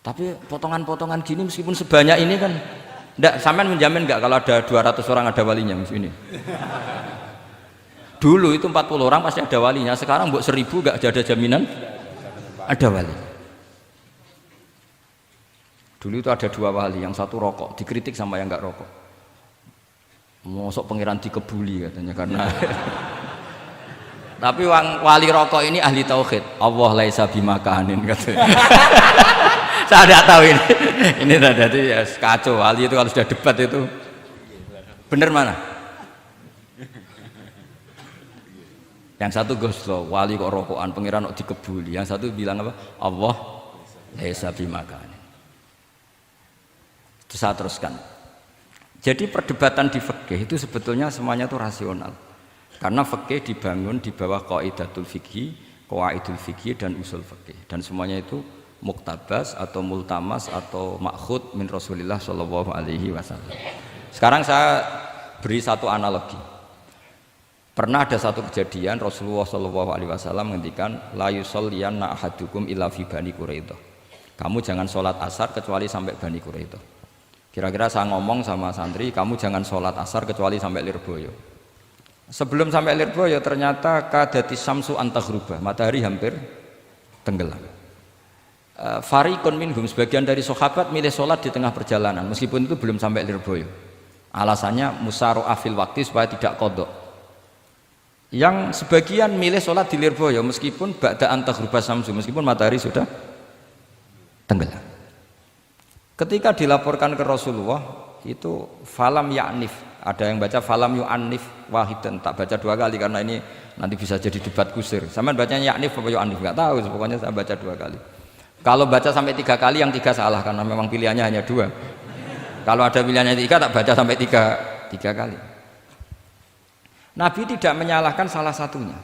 Tapi potongan-potongan gini meskipun sebanyak ini kan enggak, sampean menjamin enggak kalau ada 200 orang ada walinya ini? Dulu itu 40 orang pasti ada walinya, sekarang mbok 1000 enggak ada jaminan ada wali. Dulu itu ada 2 wali, yang satu rokok, dikritik sama yang enggak rokok. Mosok pangeran dikebuli katanya karena tapi wali rokok ini ahli tauhid. Allah laisa bimakanin katanya. Saya tidak tahu ini tadi ya kacau. Wali itu kalau sudah debat itu bener mana? Yang satu goslo, wali kok rokokan, pangeran kok dikebuli. Yang satu bilang apa? Allah laisa bimakanin. Itu saya teruskan. Jadi perdebatan di fikih itu sebetulnya semuanya itu rasional. Karena fikih dibangun di bawah qaidatul fikih, qawaidul fikih dan usul fikih. Dan semuanya itu muktabas atau multamas atau makhud min Rasulillah sallallahu alaihi wasallam. Sekarang saya beri satu analogi. Pernah ada satu kejadian Rasulullah sallallahu alaihi wasallam menghentikan la yusalliyanna ahadukum illa fi Bani Quraidah. Kamu jangan sholat asar kecuali sampai Bani Quraidah. Kira-kira saya ngomong sama santri, kamu jangan sholat asar kecuali sampai Lirboyo. Sebelum sampai Lirboyo ternyata kadati samsu antaghruba, matahari hampir tenggelam. Fariqun minhum, sebagian dari sahabat milih sholat di tengah perjalanan meskipun itu belum sampai Lirboyo. Alasannya musaro'ah fil waktu supaya tidak qadha. Yang sebagian milih sholat di Lirboyo meskipun ba'da antaghruba samsu, meskipun matahari sudah tenggelam. Ketika dilaporkan ke Rasulullah itu falam ya'nif, ada yang baca falam yu'annif wahidan, tak baca 2 kali karena ini nanti bisa jadi debat kusir. Sampean bacanya ya'nif apa yu'annif enggak tahu, pokoknya saya baca 2 kali. Kalau baca sampai 3 kali yang 3 salah karena memang pilihannya hanya 2. Kalau ada pilihannya 3 tak baca sampai 3 kali. Nabi tidak menyalahkan salah satunya.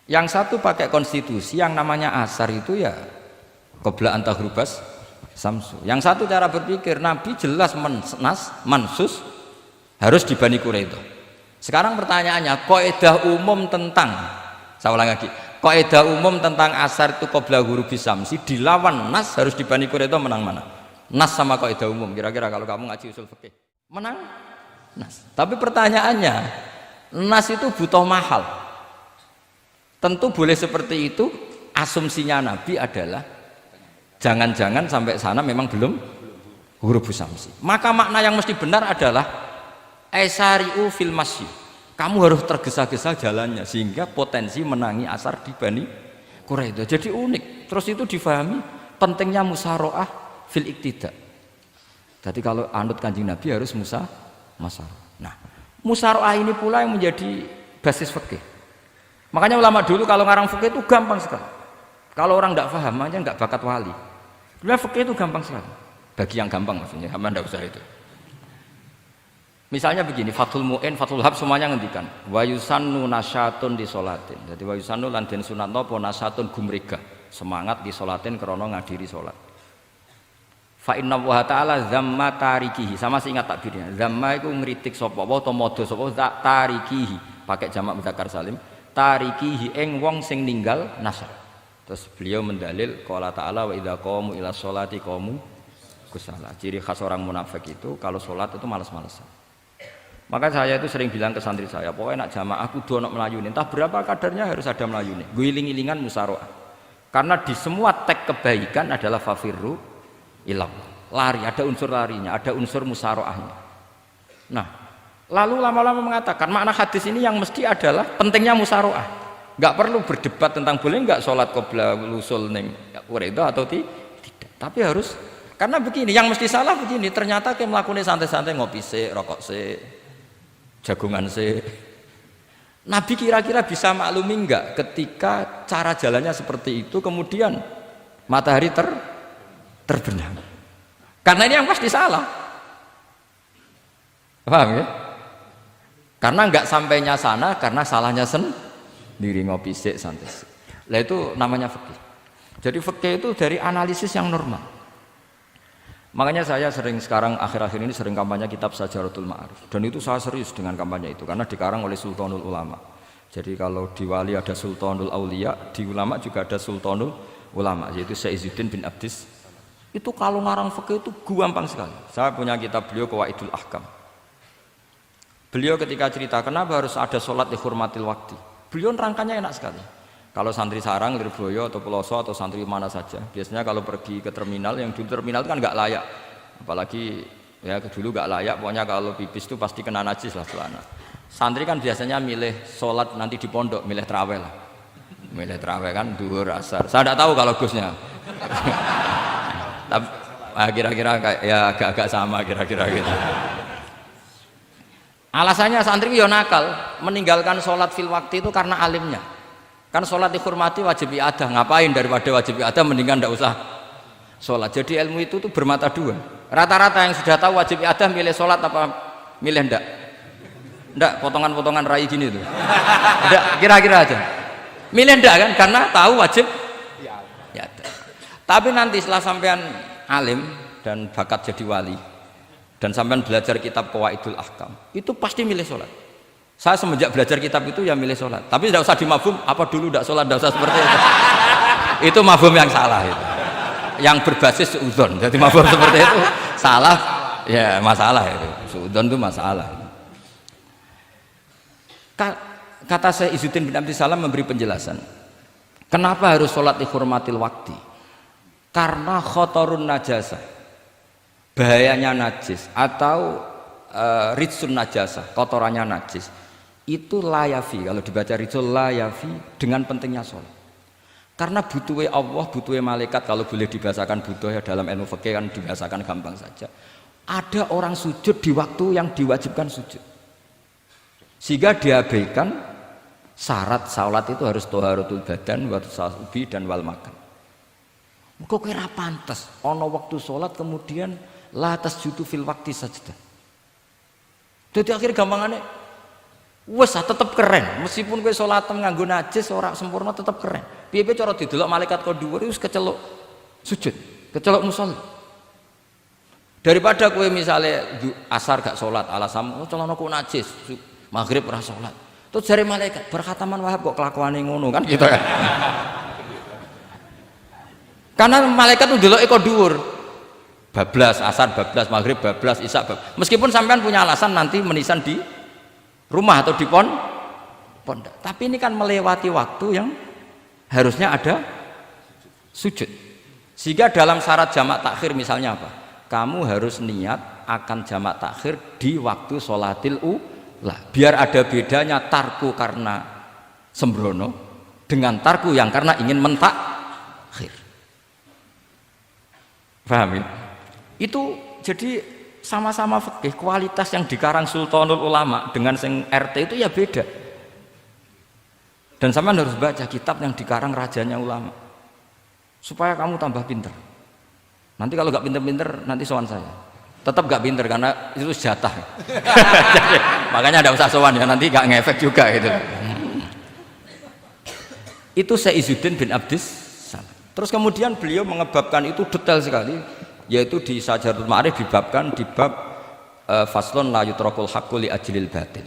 Yang satu pakai konstitusi yang namanya asar itu ya qabla antagrubas samsu. Yang satu cara berpikir Nabi jelas mansus harus di Bani Quraidah. Sekarang pertanyaannya, kaidah umum tentang, saya ulang lagi, kaidah umum tentang asar itu qabla ghurubi samsi dilawan nas harus di Bani Quraidah, menang mana? Nas sama kaidah umum. Kira-kira kalau kamu ngaji usul fikih, menang nas. Tapi pertanyaannya, nas itu butuh mahal. Tentu boleh seperti itu. Asumsinya Nabi adalah jangan-jangan sampai sana memang belum huruf samsi. Maka makna yang mesti benar adalah aisari'u fil masyi. Kamu harus tergesa-gesa jalannya sehingga potensi menangi asar di Bani Quraidah. Jadi unik. Terus itu difahami pentingnya musaroah fil iktida. Jadi kalau anut Kanjeng Nabi harus musaroah. Nah, musaroah ini pula yang menjadi basis fikih. Makanya ulama dulu kalau ngarang fikih itu gampang sekali. Kalau orang tidak paham aja nggak bakat wali. Sebenarnya fikih itu gampang sekali. Bagi yang gampang maksudnya, hamba tidak usah itu. Misalnya begini, Fathul Mu'in, Fathul Hab semuanya ngendikan wa yusannu nasyatun di sholatin. Jadi wa yusannu lan den sunat napa nasyatun gumregah, semangat di sholatin krana ngadiri sholat. Fa inna wa ta'ala zamma tarikihi, sama sih ingat takbirnya. Zamma itu ngritik sapa wa ta modho sapa tarikihi, pakai jamak mudzakkar salim. Tarikihi ing wong sing ninggal nasyat. Terus beliau mendalil qala ta'ala wa idza qamu ila sholati qamu kusala. Ciri khas orang munafik itu kalau sholat itu malas-malasan. Maka saya itu sering bilang ke santri saya, pokoknya nak jamaah kudu ana melayune, entah berapa kadarnya harus ada melayune. Guling-gilingan musaroah. Karena di semua teks kebaikan adalah fafirru ilallah. Lari, ada unsur larinya, ada unsur musaroahnya. Nah, lalu lama-lama mengatakan makna hadis ini yang mesti adalah pentingnya musaroah. Enggak perlu berdebat tentang boleh enggak sholat qabla usul ning Quraidah atau tidak. Tapi harus, karena begini, yang mesti salah begini, ternyata kayak melakukan santai-santai ngopi sik, rokok sik, jagungan sih. Nabi kira-kira bisa maklumi enggak ketika cara jalannya seperti itu kemudian matahari terbenam? Karena ini yang pasti salah. Paham ya? Karena enggak sampainya sana karena salahnya sendiri, ngopi sik santai. Lah itu namanya fikih. Jadi fikih itu dari analisis yang normal. Makanya saya sering sekarang akhir-akhir ini sering kampanye kitab Sajaratul Ma'arif, dan itu saya serius dengan kampanye itu karena dikarang oleh Sultanul Ulama. Jadi kalau di wali ada Sultanul Aulia, di ulama juga ada Sultanul Ulama, yaitu Syekh Izzuddin bin Abdis. Itu kalau ngarang fikih itu gampang sekali. Saya punya kitab beliau Qawaidul Ahkam. Beliau ketika cerita kenapa harus ada sholat dihormatil waktu, beliau nerangkannya enak sekali. Kalau santri sarang, Lirboyo atau Peloso atau santri mana saja, biasanya kalau pergi ke terminal, yang dulu terminal itu kan nggak layak, apalagi ya dulu nggak layak, pokoknya kalau pipis itu pasti kena najis lah celana. Santri kan biasanya milih sholat nanti di pondok, milih terawih lah, milih terawih kan duhur asar. Saya tidak tahu kalau Gusnya, tapi kira-kira kayak ya agak-agak sama kira-kira gitu. Alasannya santri yo nakal, meninggalkan sholat fil waktu itu karena alimnya. Kan sholat dihormati wajib iadah, ngapain daripada wajib iadah mendingan tidak usah sholat. Jadi ilmu itu tuh bermata dua. Rata-rata yang sudah tahu wajib iadah milih sholat apa milih ndak? Ndak, potongan-potongan rai gini tuh. Ndak, kira-kira aja. Milih ndak kan? Karena tahu wajib iadah. Tapi nanti setelah sampean alim dan bakat jadi wali, dan sampean belajar kitab Qawaidul Ahkam, itu pasti milih sholat. Saya semenjak belajar kitab itu ya milih sholat. Tapi tidak usah dimafhum, apa dulu tidak sholat, tidak usah seperti itu. Itu mafhum yang salah itu. Yang berbasis suudzon. Jadi mafhum seperti itu salah, ya masalah itu. Suudzon itu masalah. Kata saya Izzuddin bin Abdis Salam memberi penjelasan. Kenapa harus sholat dihormatil waktu? Karena khotorun najasah, bahayanya najis atau ritsun najasah, kotorannya najis, itu layafi, kalau dibaca ritsul layafi dengan pentingnya sholat. Karena butuhnya Allah, butuhnya malaikat, kalau boleh dibahasakan butuh ya dalam ilmu fikih kan dibahasakan gampang saja. Ada orang sujud di waktu yang diwajibkan sujud, sehingga diabaikan syarat sholat itu harus toharatul badan, wa tasawubi dan wal makan. Kok kira pantas ono waktu sholat kemudian la tasjudu fil waktu sajdah. Jadi akhir gampangannya wes tetep keren, meskipun kowe sholat nganggo najis ora sempurna tetep keren. Piye-piye cara didelok malaikat kok dhuwur wis keceluk sujud, keceluk musolli. Daripada kowe misalnya asar gak sholat alasan celanaku najis, maghrib ora sholat. Terus jare malaikat berkhataman Wahab kok kelakuane ngono kan gitu kan. Karena malaikat tuh deloke kok dhuwur. Bablas asar, bablas maghrib, bablas isya, meskipun sampean punya alasan nanti menisan di rumah atau di pondok, tapi ini kan melewati waktu yang harusnya ada sujud. Sehingga dalam syarat jamak takhir misalnya apa? Kamu harus niat akan jamak takhir di waktu sholatil ula, biar ada bedanya tarku karena sembrono dengan tarku yang karena ingin mentakhir. Paham ya? Itu jadi sama-sama fikih, kualitas yang dikarang Sultanul Ulama dengan sing RT itu ya beda. Dan sampean harus baca kitab yang dikarang rajanya ulama supaya kamu tambah pinter. Nanti kalau gak pinter-pinter nanti sowan saya. Tetap gak pinter karena itu jatah. Jadi, makanya ada usah sowan ya, nanti gak ngefek juga gitu. Itu Syekh Izzuddin bin Abdis Salam. Terus kemudian beliau mengebabkan itu detail sekali, yaitu di Sajaratul Ma'arif dibabkan di bab faslon la yutrakul haqqu li ajlil batil.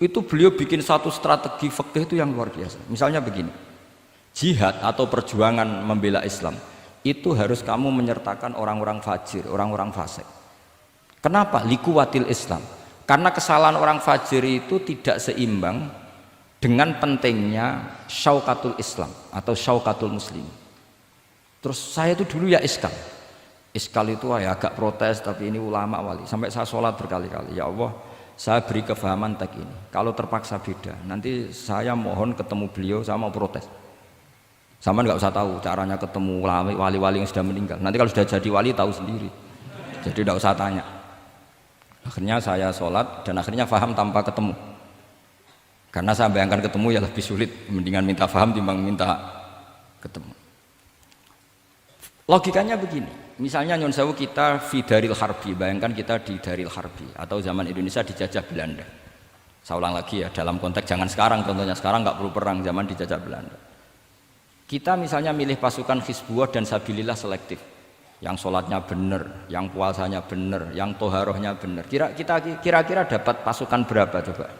Itu beliau bikin satu strategi fikih itu yang luar biasa. Misalnya begini, jihad atau perjuangan membela Islam itu harus kamu menyertakan orang-orang fajir, orang-orang fasik. Kenapa? Likuwatil Islam. Karena kesalahan orang fajir itu tidak seimbang dengan pentingnya syaukatul Islam atau syaukatul muslim. Terus saya itu dulu ya iskal itu ya agak protes, tapi ini ulama wali, sampai saya sholat berkali-kali, ya Allah saya beri kefahaman tag ini, kalau terpaksa beda nanti saya mohon ketemu beliau, saya mau protes. Sama nggak usah tahu caranya ketemu wali-wali yang sudah meninggal, nanti kalau sudah jadi wali tahu sendiri, jadi nggak usah tanya. Akhirnya saya sholat dan akhirnya faham tanpa ketemu, karena saya bayangkan ketemu ya lebih sulit, mendingan minta faham timbang minta ketemu. Logikanya begini, misalnya nyun sewu kita fi daril harbi, bayangkan kita di daril harbi atau zaman Indonesia dijajah Belanda. Saya ulang lagi ya, dalam konteks jangan sekarang, contohnya sekarang nggak perlu perang, zaman dijajah Belanda. Kita misalnya milih pasukan Hizbullah dan Sabilillah selektif, yang sholatnya benar, yang puasanya benar, yang toharohnya benar. Kira-kira dapat pasukan berapa coba?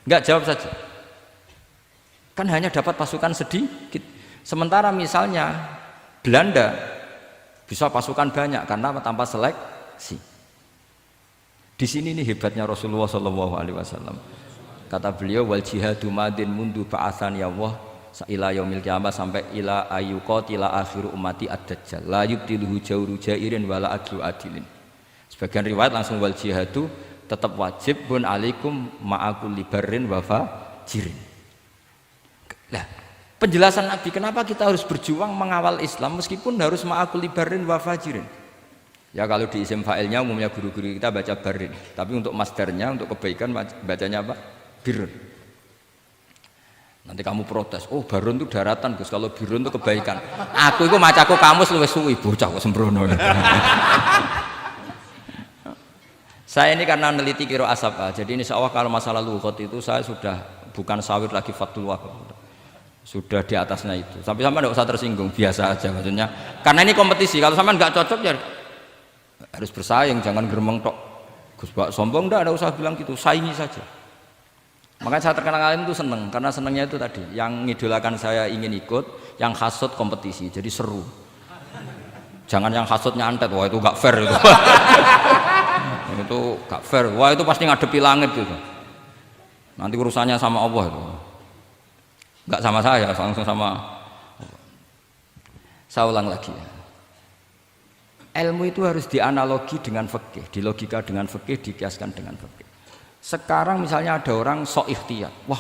Nggak, jawab saja. Kan hanya dapat pasukan sedikit. Sementara misalnya Belanda bisa pasukan banyak karena tanpa seleksi. Di sini nih hebatnya Rasulullah SAW. Kata beliau, wal jihadu madin mundu ba'athan ya Allah ila yaumil qiyamah sampai ila ayyuqatila akhiru ummati ad-dajjal la yubtiluhu jawru jairin wala adlu adilin. Sebagian riwayat langsung wal jihadu tetap wajib bun alaikum ma'akul libarin wa fajirin. Nah, penjelasan Nabi kenapa kita harus berjuang mengawal Islam meskipun harus ma'akul libarin wa fajirin. Ya kalau di isim fa'ilnya umumnya guru-guru kita baca barin, tapi untuk masdarnya untuk kebaikan bacanya apa? Birun. Nanti kamu protes, oh barun itu daratan Gus, kalau birun itu kebaikan. Aku itu macaku kamus luwes suwi, bocah kok sembrono. Saya ini karena meneliti kiro asap, jadi ini seawal kalau masalah lughat itu saya sudah bukan sawir lagi Fathul Wahab, sudah di atasnya itu. Tapi sama tidak usah tersinggung, biasa aja maksudnya. Karena ini kompetisi, kalau sama nggak cocok ya harus bersaing, jangan geremeng tok. Gus Bak sombong enggak usah bilang gitu, saingi saja. Makanya saya terkenal alim itu seneng, karena senengnya itu tadi, yang ngidolakan saya ingin ikut, yang hasut kompetisi, jadi seru. Jangan yang hasutnya antet, wah itu gak fair itu. Itu gak fair, wah itu pasti ngadepi langit gitu. Nanti urusannya sama Allah itu. Gak sama saya, langsung sama Allah. Saya ulang lagi ya. Ilmu itu harus dianalogi dengan fikih, dilogika dengan fikih, dikiaskan dengan fikih. Sekarang misalnya ada orang sok ikhtiyar, wah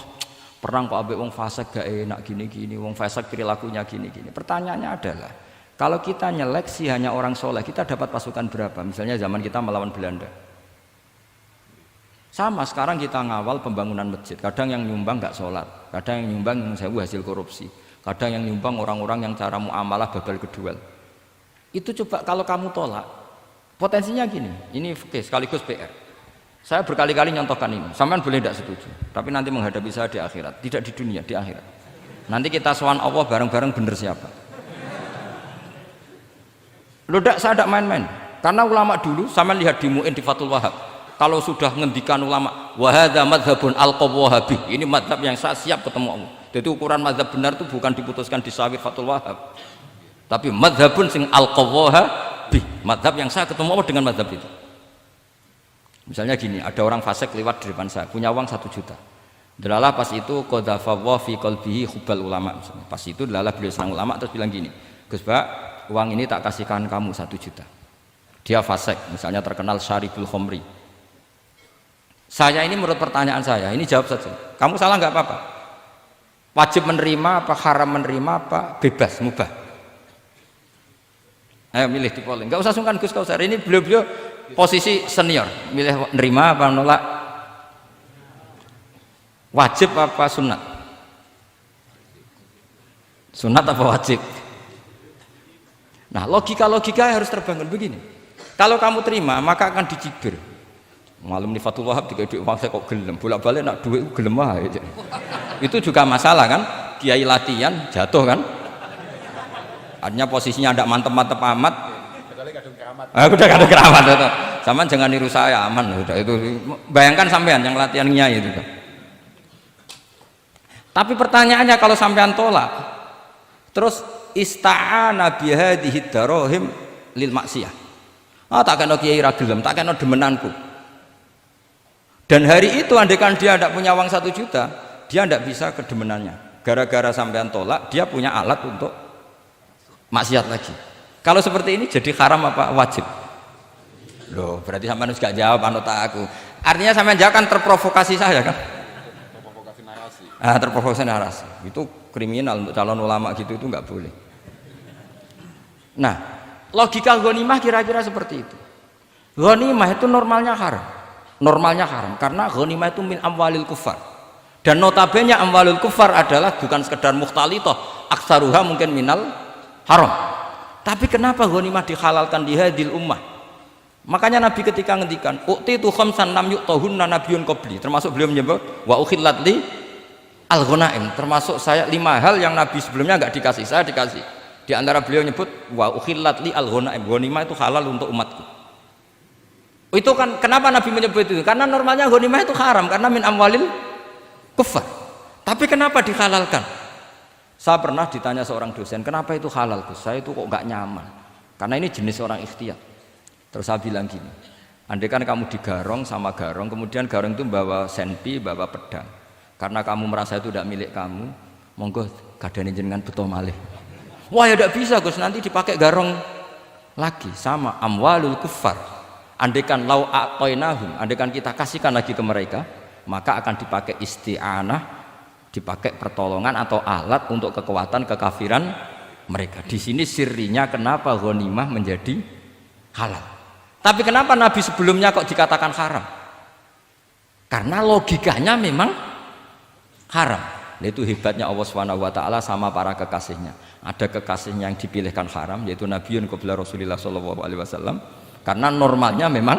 perang kok ambek wong fasik gak enak gini-gini, wong fasik perilakunya gini-gini. Pertanyaannya adalah, kalau kita nyeleksi hanya orang soleh, kita dapat pasukan berapa? Misalnya zaman kita melawan Belanda. Sama sekarang kita ngawal pembangunan masjid, kadang yang nyumbang gak sholat, kadang yang nyumbang yang sewu hasil korupsi, kadang yang nyumbang orang-orang yang cara muamalah babal kedua. Itu coba kalau kamu tolak, potensinya gini, ini sekaligus PR. Saya berkali-kali nyontohkan ini, sampean boleh tidak setuju, tapi nanti menghadapi saya di akhirat, tidak di dunia, di akhirat. Nanti kita sowan Allah bareng-bareng bener siapa. Loh tidak, saya tidak main-main, karena ulama dulu, sampean lihat di Mu'in di Fathul Wahab, kalau sudah ngendikan ulama, wahadha madhabun al-qawwahabi, ini madhab yang saya siap ketemu Allah. Jadi ukuran madhab benar itu bukan diputuskan di Sawit Fathul Wahab, tapi madhabun sing al-qawwahabi, madhab yang saya ketemu Allah dengan madhab itu. Misalnya gini, ada orang fasik lewat di depan saya, punya uang 1 juta. Delalah pas itu qadhafallahu fi qalbihi hubbal ulama. Misalnya. Pas itu delalah beliau senang ulama terus bilang gini, Gus Pak, uang ini tak kasihkan kamu 1 juta. Dia fasik, misalnya terkenal syaribul khomri. Saya ini menurut pertanyaan saya, ini jawab saja. Kamu salah nggak apa-apa. Wajib menerima apa haram menerima apa bebas mubah. Ayo milih di polling. Nggak usah sungkan Gus Kausar. Ini beliau posisi senior, milih nerima apa nolak, wajib apa sunat, sunat apa wajib. Nah logika harus terbangun begini, kalau kamu terima maka akan dicibir. Malam di Fathul Wahab tiga duit uang saya kok gelem, bolak-balik nak duit gelem aja. Itu juga masalah kan, kiai latihan jatuh kan, artinya posisinya tidak mantep-mantep amat. Udah kadang keramat itu. Sama jangan niru saya, aman udah itu. Bayangkan sampean yang latihan nyai itu. Tapi pertanyaannya kalau sampean tolak, terus ista'ana bihadhihi darahim lil maksiyah. Ah tak kena kiai ra gelem, tak kena demenanku. Dan hari itu andaikan dia tidak punya uang 1 juta, dia tidak bisa kedemenannya. Gara-gara sampean tolak, dia punya alat untuk maksiat lagi. Kalau seperti ini jadi haram apa wajib? Loh, berarti sampean harus gak jawab anut aku. Artinya sampean jawab kan terprovokasi saya kan? Terprovokasi narasi. Terprovokasi narasi. Itu kriminal untuk calon ulama gitu, itu nggak boleh. Nah, logika ghanimah kira-kira seperti itu. Ghanimah itu normalnya haram. Normalnya haram karena ghanimah itu min amwalil kufar. Dan notabene amwalul kufar adalah bukan sekedar mukhtalithah, aksaruha mungkin minal haram. Tapi kenapa ghanimah dihalalkan di hadil ummah? Makanya Nabi ketika ngendikan uqtitu khamsan lam yu'tahunna nabiyyun qabli, termasuk beliau menyebut wa ukhillat li al-ghanaim, termasuk saya 5 hal yang Nabi sebelumnya enggak dikasih, saya dikasih. Di antara beliau menyebut wa ukhillat li al-ghanaim, ghanimah itu halal untuk umatku. Itu kan kenapa Nabi menyebut itu? Karena normalnya ghanimah itu haram karena min amwalil kufar. Tapi kenapa dihalalkan? Saya pernah ditanya seorang dosen, kenapa itu halal Gus? Saya itu kok nggak nyaman. Karena ini jenis orang ikhtiyat. Terus saya bilang gini, andai kan kamu digarong sama garong, kemudian garong itu bawa senpi, bawa pedang. Karena kamu merasa itu tidak milik kamu, monggo kadane jenengan beto malih. Wah ya tidak bisa Gus, nanti dipakai garong lagi. Sama amwalul kuffar. Andai kan lau a'tainahum, andai kan kita kasihkan lagi ke mereka, maka akan dipakai isti'anah, dipakai pertolongan atau alat untuk kekuatan kekafiran mereka. Di sini sirinya kenapa ghanimah menjadi halal. Tapi kenapa Nabi sebelumnya kok dikatakan haram? Karena logikanya memang haram. Itu hebatnya Allah SWT sama para kekasihnya. Ada kekasihnya yang dipilihkan haram, yaitu Nabiun qabla Rasulullah SAW, karena normalnya memang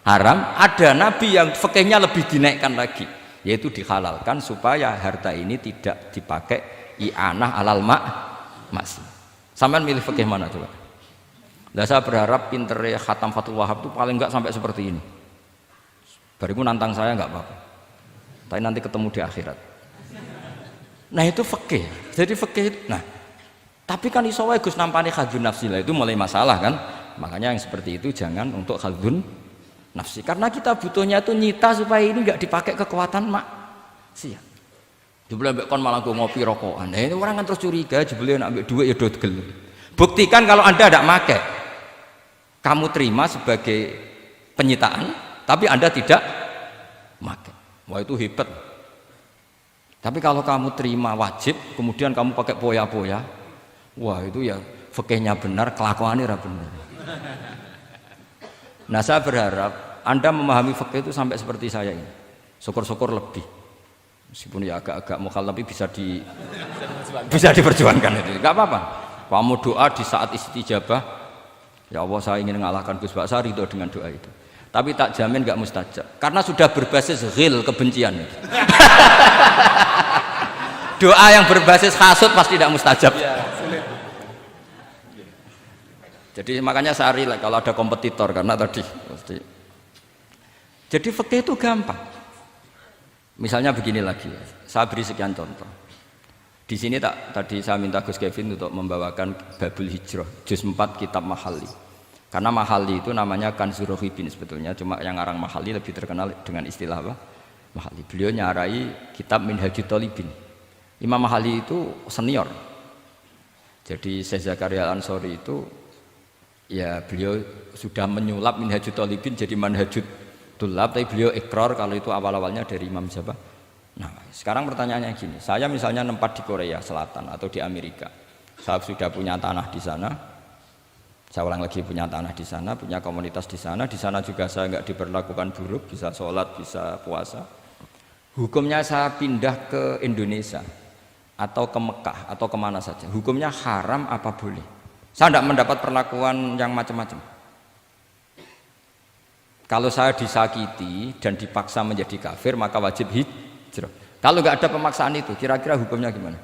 haram. Ada Nabi yang fikihnya lebih dinaikkan lagi, yaitu dihalalkan supaya harta ini tidak dipakai i'anah alal maksi. Sampean milih fikih mana coba? Nah, saya berharap pinternya Khatam Fathul Wahab itu paling enggak sampai seperti ini. Bariku nantang saya enggak apa-apa, tapi nanti ketemu di akhirat. Nah itu fikih. Jadi fikih itu, nah tapi kan iso wae Gus nampani khadzun nafsi lah, itu mulai masalah kan. Makanya yang seperti itu jangan untuk khadzun nafsi, karena kita butuhnya itu nyita supaya ini enggak dipakai kekuatan maksiat. Jebule mbek kon malah go ngopi rokokan. Nah, ini orang kan terus curiga, jebule nek ambek dhuwit ya do gel. Buktikan kalau Anda tidak pakai, kamu terima sebagai penyitaan, tapi Anda tidak pakai. Wah itu hebat. Tapi kalau kamu terima wajib, kemudian kamu pakai poya-poya, wah itu ya fikihnya benar, kelakuannya ora benar. Nah saya berharap Anda memahami fikih itu sampai seperti saya ini. Syukur-syukur lebih. Meskipun ya agak-agak mukhalaf tapi bisa diperjuangkan itu. Enggak apa-apa. Kamu doa di saat istijabah, ya Allah saya ingin mengalahkan Gus Baksa, ridho dengan doa itu. Tapi tak jamin enggak mustajab. Karena sudah berbasis ghil, kebencian. Doa yang berbasis hasud pasti tidak mustajab. Jadi makanya saya relax kalau ada kompetitor, karena tadi pasti. Jadi fikih itu gampang. Misalnya begini lagi, saya beri sekian contoh. Di sini tadi saya minta Gus Kevin untuk membawakan Babul Hijrah, juz 4 kitab Mahalli. Karena Mahalli itu namanya Kanzur Rohibin sebetulnya, cuma yang ngarang Mahalli lebih terkenal dengan istilah apa? Mahalli. Beliau nyarai kitab Minhajut Thalibin. Imam Mahalli itu senior. Jadi Syekh Zakaria Al-Ansori itu ya beliau sudah menyulap Minhajut Thalibin jadi Manhajut Tulab, tapi beliau ikrar kalau itu awal-awalnya dari Imam siapa? Nah, sekarang pertanyaannya gini, saya misalnya nempat di Korea Selatan atau di Amerika, saya sudah punya tanah di sana, saya ulang lagi punya tanah di sana, punya komunitas di sana juga saya nggak diperlakukan buruk, bisa sholat, bisa puasa. Hukumnya saya pindah ke Indonesia atau ke Mekah atau kemana saja, hukumnya haram apa boleh? Saya tidak mendapat perlakuan yang macam-macam. Kalau saya disakiti dan dipaksa menjadi kafir, maka wajib hijrah. Kalau nggak ada pemaksaan itu, kira-kira hukumnya gimana?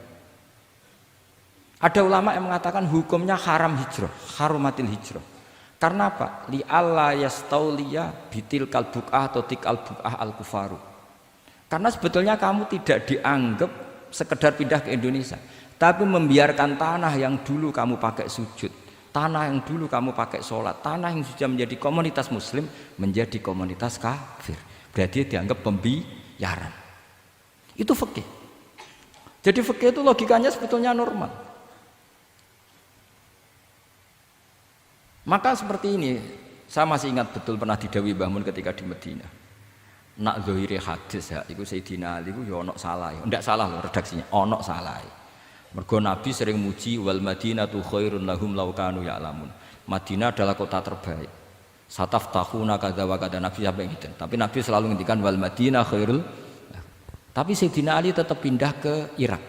Ada ulama yang mengatakan hukumnya haram hijrah, harumatil hijrah. Karena apa? Li alla yastauliya bitil kalbuqah atau tikal buqah al kufaru. Karena sebetulnya kamu tidak dianggap sekedar pindah ke Indonesia, tapi membiarkan tanah yang dulu kamu pakai sujud, tanah yang dulu kamu pakai sholat, tanah yang sudah menjadi komunitas muslim menjadi komunitas kafir. Berarti dianggap pembiaran. Itu fikih. Jadi fikih itu logikanya sebetulnya normal. Maka seperti ini, saya masih ingat betul pernah didhawuhi Mbah Mun ketika di Madinah. Nak zahire hadis ya, iku Sayyidina Ali iku ya ono salah ya. Ndak salah loh redaksinya, ono salah. Mergo Nabi sering muji wal Madinatu khairun lahum law kanu ya'lamun. Madinah adalah kota terbaik. Sataftahuna kadza wa kadza, Nabi sampai gitu. Tapi Nabi selalu ngendikan wal Madinah khairul. Tapi Sayyidina Ali tetap pindah ke Irak,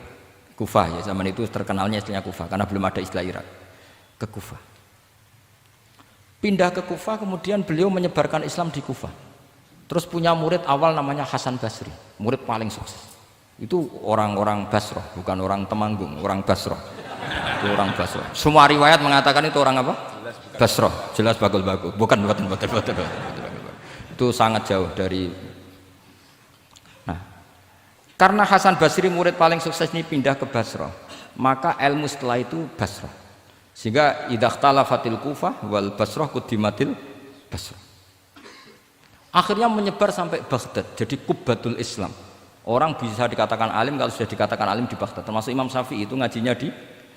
Kufah ya, zaman itu terkenalnya istilahnya Kufah karena belum ada istilah Irak. Ke Kufah. Pindah ke Kufah, kemudian beliau menyebarkan Islam di Kufah. Terus punya murid awal namanya Hasan Basri, murid paling sukses. Itu orang-orang Basrah, bukan orang Temanggung, orang Basrah. Itu orang Basrah. Semua riwayat mengatakan itu orang apa? Basrah, jelas bagul-bagul. Bukan. Itu sangat jauh dari. Nah, Karena Hasan Basri murid paling sukses ini pindah ke Basrah, maka ilmu setelah itu Basrah. Sehingga idakhtalafatil Kufah wal Basrah kudimatil Basrah. Akhirnya menyebar sampai Baghdad, jadi kubbatul Islam. Orang bisa dikatakan alim kalau sudah dikatakan alim di Baghdad. Termasuk Imam Syafi'i itu ngajinya di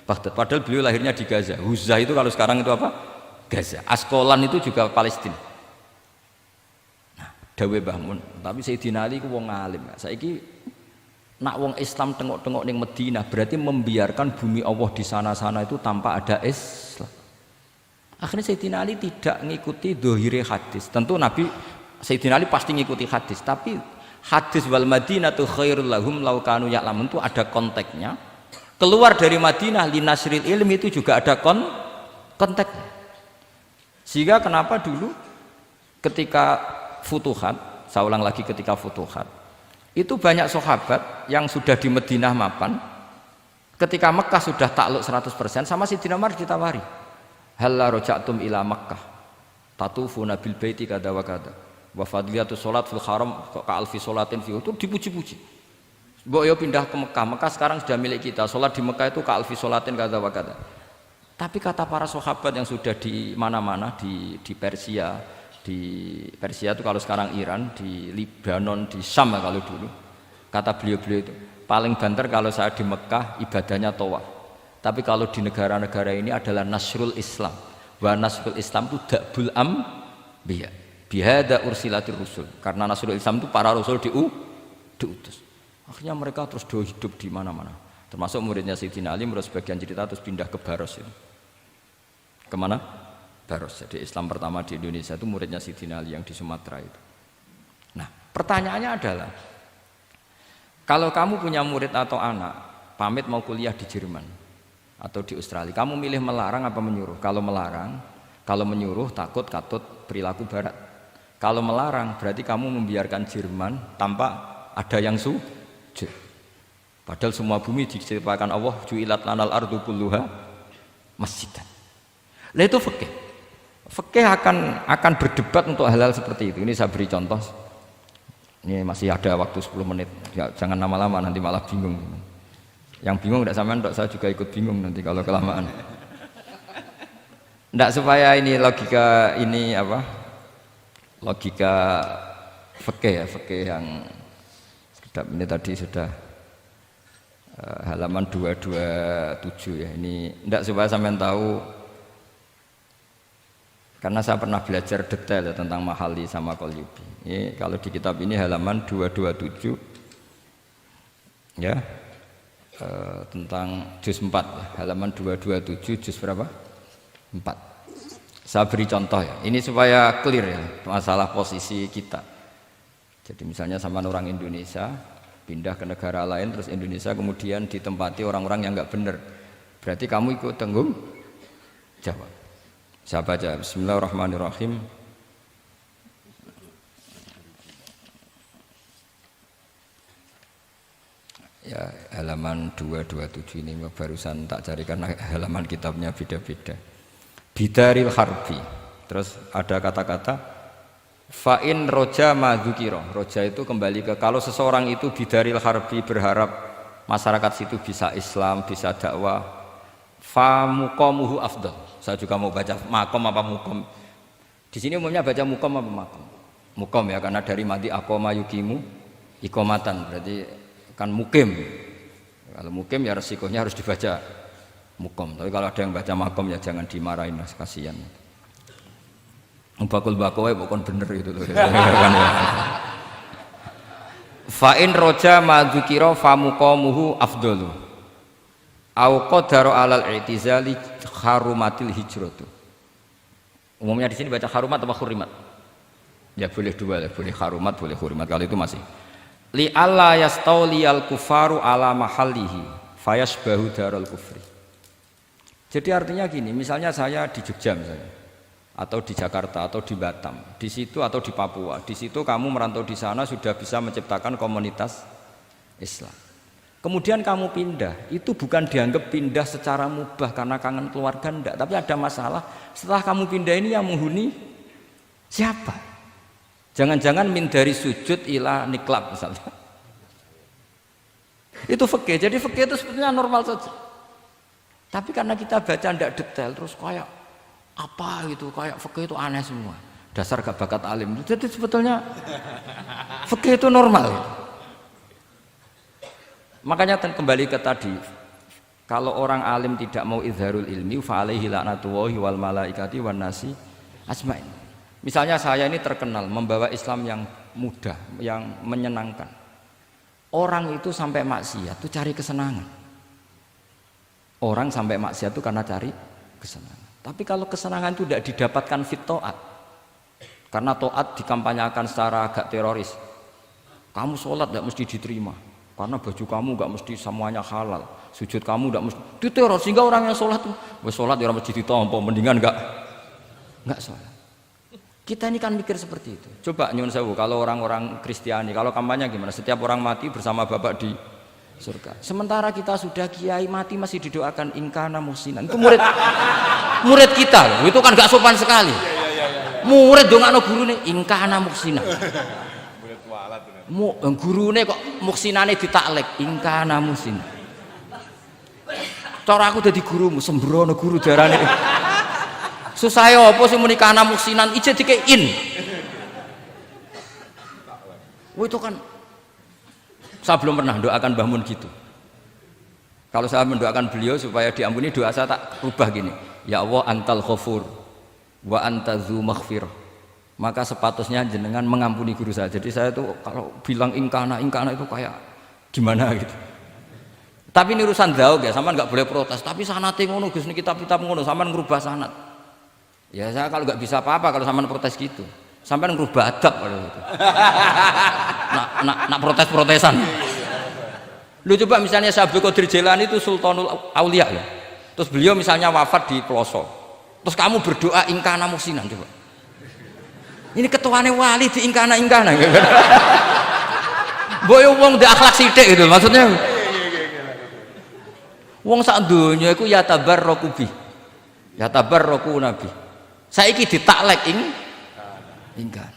Baghdad. Padahal beliau lahirnya di Gaza. Huzah itu kalau sekarang itu apa? Gaza. Askolan itu juga Palestina. Nah, dawe Mbah Mun. Tapi Sayyidina Ali ku wong alim. Saiki nak wong Islam tengok-tengok ning Madinah berarti membiarkan bumi Allah di sana-sana itu tanpa ada Islam. Akhirnya Sayyidina Ali tidak mengikuti dohire hadis. Tentu Nabi Sayyidina Ali pasti mengikuti hadis, tapi hadis wal Madinatu khairul lahum law kanu ya'lamun itu ada konteksnya. Keluar dari Madinah linasril ilmi itu juga ada konteksnya. Sehingga kenapa dulu ketika futuhat, saya ulang lagi ketika futuhat, itu banyak sahabat yang sudah di Madinah mapan, ketika Mekah sudah takluk 100% sama Sayyidina Umar ditawari, halla raja'tum ila Makkah tatufuna bil baiti kada wa kada wa fadliyatu sholat fil haram ka alfi sholatin fi, itu dipuji-puji. Mbok yo pindah ke Mekah, Mekah sekarang sudah milik kita, sholat di Mekah itu ka alfi sholatin kada wa kada. Tapi kata para sahabat yang sudah di mana-mana, di Persia itu kalau sekarang Iran, di Lebanon, di Syam kalau dulu, kata beliau-beliau itu paling banter kalau saya di Mekah ibadahnya tawaf, tapi kalau di negara-negara ini adalah nasrul Islam. Wa nasrul Islam itu da'bul ambiya bihada ursilatir rusul, karena nasrul Islam itu para rasul diutus. Akhirnya mereka terus hidup di mana-mana, termasuk muridnya Sayyidina Ali. Menurut sebagian cerita terus pindah ke Baros itu. Kemana? Baros. Jadi Islam pertama di Indonesia itu muridnya Sayyidina Ali yang di Sumatera itu. Nah, pertanyaannya adalah, kalau kamu punya murid atau anak pamit mau kuliah di Jerman atau di Australia, kamu milih melarang apa menyuruh? Kalau melarang, kalau menyuruh takut katut perilaku barat. Kalau melarang berarti kamu membiarkan Jerman tanpa ada yang sujud. Padahal semua bumi diciptakan Allah, ju'ilat lanal ardu kulluha masjidan. Lah itu fikih. Fikih akan berdebat untuk hal-hal seperti itu. Ini saya beri contoh. Ini masih ada waktu 10 menit. Ya, jangan lama-lama nanti malah bingung. Yang bingung tidak sampean, saya juga ikut bingung nanti kalau kelamaan. Tidak, supaya ini logika ini apa? Logika fikih ya, fikih yang sekedap ini tadi sudah halaman 227 ya. Ini tidak, supaya sampean tahu. Karena saya pernah belajar detail ya, tentang Mahali sama Qalyubi. Ini kalau di kitab ini halaman 227 ya, tentang juz 4 ya, halaman 227 juz berapa? 4. Saya beri contoh ya, ini supaya clear ya masalah posisi kita. Jadi misalnya sama orang Indonesia pindah ke negara lain, terus Indonesia kemudian ditempati orang-orang yang nggak benar, berarti kamu ikut tanggung jawab. Saya baca, bismillahirrahmanirrahim. Ya, halaman 227 ini barusan tak cari karena halaman kitabnya beda-beda. Bidaril harbi. Terus ada kata-kata fa'in roja madzukira. Roja itu kembali ke kalau seseorang itu bidaril harbi, berharap masyarakat situ bisa Islam, bisa dakwah, fa muqamuhu afdal. Saya juga mau baca makom apa mukom. Di sini umumnya baca mukom apa makom? Mukom ya, karena dari madi akoma yukimu ikomatan, berarti kan mukim. Kalau mukim ya resikonya harus dibaca mukom. Tapi kalau ada yang baca makom ya jangan dimarahin, mas, kasihan. Bakul bakowe bukan bener itu loh. Fa'in roja madzukira fa muqamuhu afdalu. Au qadara alal i'tizali harumatil hijratu. Umumnya di sini baca harumat atau hurimat? Ya boleh dua, boleh harumat, boleh hurimat. Kalau itu masih. Li alla yastauliyal kufaru ala mahallihi fayasbahu darul kufri. Jadi artinya gini, misalnya saya di Jogja misalnya, atau di Jakarta atau di Batam, di situ atau di Papua, di situ kamu merantau di sana sudah bisa menciptakan komunitas Islam. Kemudian kamu pindah, itu bukan dianggap pindah secara mubah karena kangen keluarga, enggak, tapi ada masalah. Setelah kamu pindah ini yang menghuni siapa? Jangan-jangan min dari sujud ila niklab misalnya. Itu fikih. Jadi fikih itu sebetulnya normal saja. Tapi karena kita baca tidak detail, terus kayak apa gitu, kayak fikih itu aneh semua. Dasar gak bakat alim. Jadi sebetulnya fikih itu normal. Gitu. Makanya kembali ke tadi, kalau orang alim tidak mau izharul ilmi, fa'alaihi la'natullahi wal malaikati wan nasi ajmain. Misalnya saya ini terkenal membawa Islam yang mudah, yang menyenangkan. Orang itu sampai maksiat itu cari kesenangan. Orang sampai maksiat itu karena cari kesenangan. Tapi kalau kesenangan itu tidak didapatkan fit ta'at, karena ta'at dikampanyakan secara agak teroris. Kamu sholat tidak mesti diterima, karena baju kamu nggak mesti semuanya halal. Sujud kamu tidak mesti diteror, sehingga orang yang sholat tuh, sholat di orang mesti ditompo, mendingan nggak sholat. Kita ini kan mikir seperti itu. Coba nyun sewu, kalau orang-orang Kristiani, kalau kampanye gimana? Setiap orang mati bersama Bapak di surga. Sementara kita sudah kiai mati masih didoakan ingkana musinan. Itu murid kita loh. Itu kan gak sopan sekali. Murid dongakno gurune ingkana musinan. Murid walat. Gurune kok muksinane ditaklek ingkana musinan. Cara aku dadi gurumu sembrono guru jarane. Susah ya apa sih muni kana muksinan ije dikein. Wah itu kan saya belum pernah doakan Mbah Mun gitu. Kalau saya mendoakan beliau supaya diampuni, doa saya tak rubah gini. Ya Allah antal ghafur wa anta dzu maghfirah. Maka sepatutnya jenengan mengampuni guru saya. Jadi saya itu kalau bilang ingkana itu kayak gimana gitu. Tapi ini urusan zauk ya, sampean enggak boleh protes. Tapi sanate ngono Gus, niki kitab ngono, sampean ngrubah sanad. Ya saya kalau nggak bisa apa-apa kalau sampean protes gitu. Sampean ngerubah adab kalau gitu. Nak protes-protesan. Lu coba misalnya Syekh Abdul Qadir Jailani itu Sultanul Aulia ya. Terus beliau misalnya wafat di pelosok. Terus kamu berdoa ingkana musinan coba. Ini ketuane wali di ingkana. Boyo wong ndek akhlak sithik gitu maksudnya. Wong sak donya iku ya tabarraku bi. Ya tabarraku nabi. Saiki ditaklek ingkar.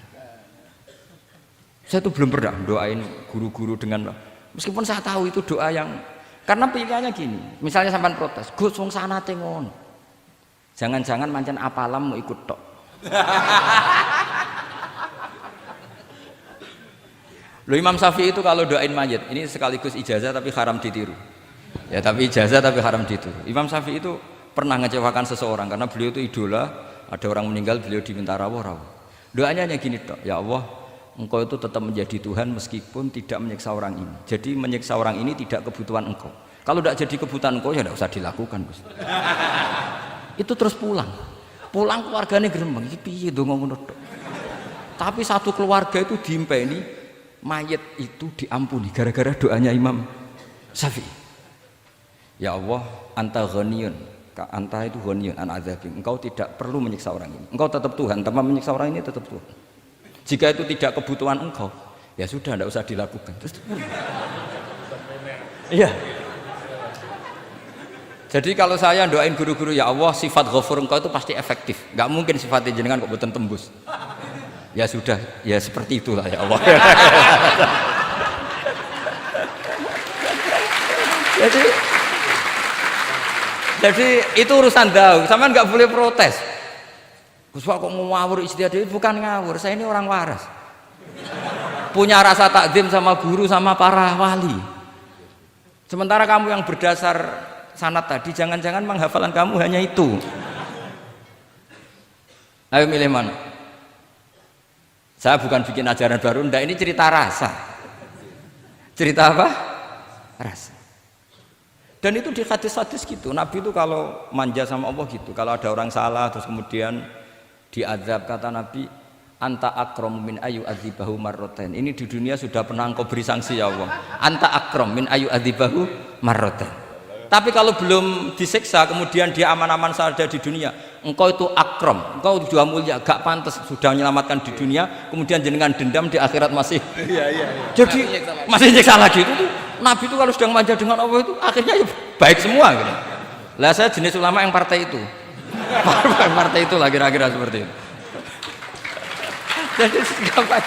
Saya tuh belum pernah doain guru-guru dengan, meskipun saya tahu itu doa yang, karena pilihannya gini, misalnya sampean protes, Gus wong sanate ngono. Jangan-jangan mancen apalam mau ikut tok. Loh Imam Syafi'i itu kalau doain mayit, ini sekaligus ijazah tapi haram ditiru. Ya tapi ijazah tapi haram ditiru. Imam Syafi'i itu pernah ngecewakan seseorang karena beliau itu idola. Ada orang meninggal, beliau diminta rawuh. Doanya hanya gini tok, ya Allah, engkau itu tetap menjadi Tuhan meskipun tidak menyiksa orang ini. Jadi menyiksa orang ini tidak kebutuhan engkau. Kalau tidak jadi kebutuhan engkau ya tidak usah dilakukan. Itu terus pulang keluarganya gremeng, iki piye ndonga ngono tok. Tapi satu keluarga itu diimpeni mayit itu diampuni gara-gara doanya Imam Syafi'i. Ya Allah, anta ghaniyun. Anta itu ghaniyun an adzabim. Engkau tidak perlu menyiksa orang ini. Engkau tetap Tuhan, tanpa menyiksa orang ini tetap Tuhan. Jika itu tidak kebutuhan engkau, ya sudah tidak usah dilakukan. Iya. Jadi kalau saya doain guru-guru ya Allah sifat ghafur engkau itu pasti efektif. Enggak mungkin sifatnya jenengan kok boten tembus. Ya sudah, ya seperti itulah ya Allah. Jadi itu urusan daun, sampean nggak boleh protes. Gus kok ngawur istiadat itu bukan ngawur, saya ini orang waras. Punya rasa takdim sama guru sama para wali. Sementara kamu yang berdasar sanad tadi, jangan-jangan menghafalan kamu hanya itu. Ayo milih mana? Saya bukan bikin ajaran baru, ndak, ini cerita rasa. Cerita apa? Rasa. Dan itu di hadis-hadis gitu, Nabi itu kalau manja sama Allah gitu, kalau ada orang salah terus kemudian diazab, kata Nabi, anta akram min ayu adzibahu marroten. Ini di dunia sudah pernah engkau beri sanksi ya Allah. Anta akram min ayu adzibahu marroten. Tapi kalau belum disiksa kemudian dia aman-aman saja di dunia, engkau itu akram, engkau sudah mulia, gak pantas sudah menyelamatkan di dunia, kemudian jenengan dendam di akhirat masih. Jadi masih nyiksa lagi. Itu Nabi itu kalau sedang manja dengan Allah itu akhirnya ya baik semua gitu. Lah saya jenis ulama yang partai itu. Partai itu lah kira-kira seperti itu. Jadi gampang.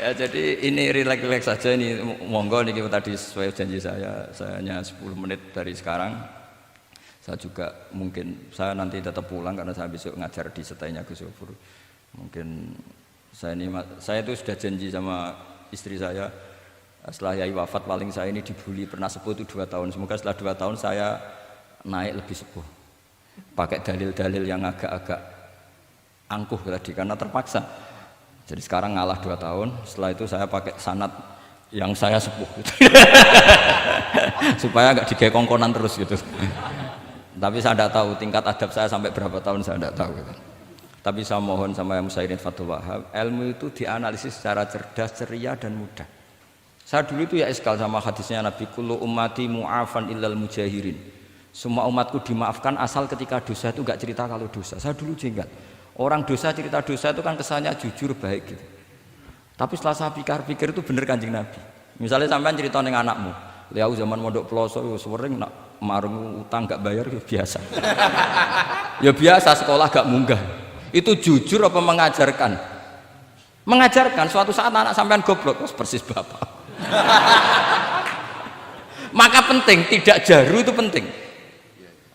Ya jadi ini relax saja ini, monggo nih tadi sesuai janji saya hanya 10 menit dari sekarang. Saya juga mungkin saya nanti tetap pulang karena saya besok ngajar di setainya Gus Yofur. Mungkin saya itu sudah janji sama istri saya setelah Yai wafat paling saya ini dibully pernah sepuh itu 2 tahun. Semoga setelah 2 tahun saya naik lebih sepuh. Pakai dalil-dalil yang agak-agak angkuh tadi karena terpaksa. Jadi sekarang ngalah 2 tahun, setelah itu saya pakai sanad yang saya sepuh gitu. Supaya nggak digekongkonan terus gitu. Tapi saya tidak tahu tingkat adab saya sampai berapa tahun saya tidak tahu gitu. Tapi saya mohon sama yang Musairin Fathul Wahab, ilmu itu dianalisis secara cerdas, ceria dan mudah. Saya dulu itu ya iskal sama hadisnya Nabi, kullu ummati mu'afan illal mujahirin. Semua umatku dimaafkan asal ketika dosa itu nggak cerita kalau dosa. Saya dulu jenggat. Orang dosa cerita dosa itu kan kesannya jujur baik gitu. Tapi setelah saya pikir-pikir itu bener Kanjeng Nabi. Misalnya sampean cerita dengan anakmu, lihat zaman mondok peloso sering nak marung utang nggak bayar ya biasa. Ya biasa sekolah gak munggah. Itu jujur apa mengajarkan? Mengajarkan. Suatu saat anak sampean goblok, persis bapak. Maka penting tidak jaru itu penting.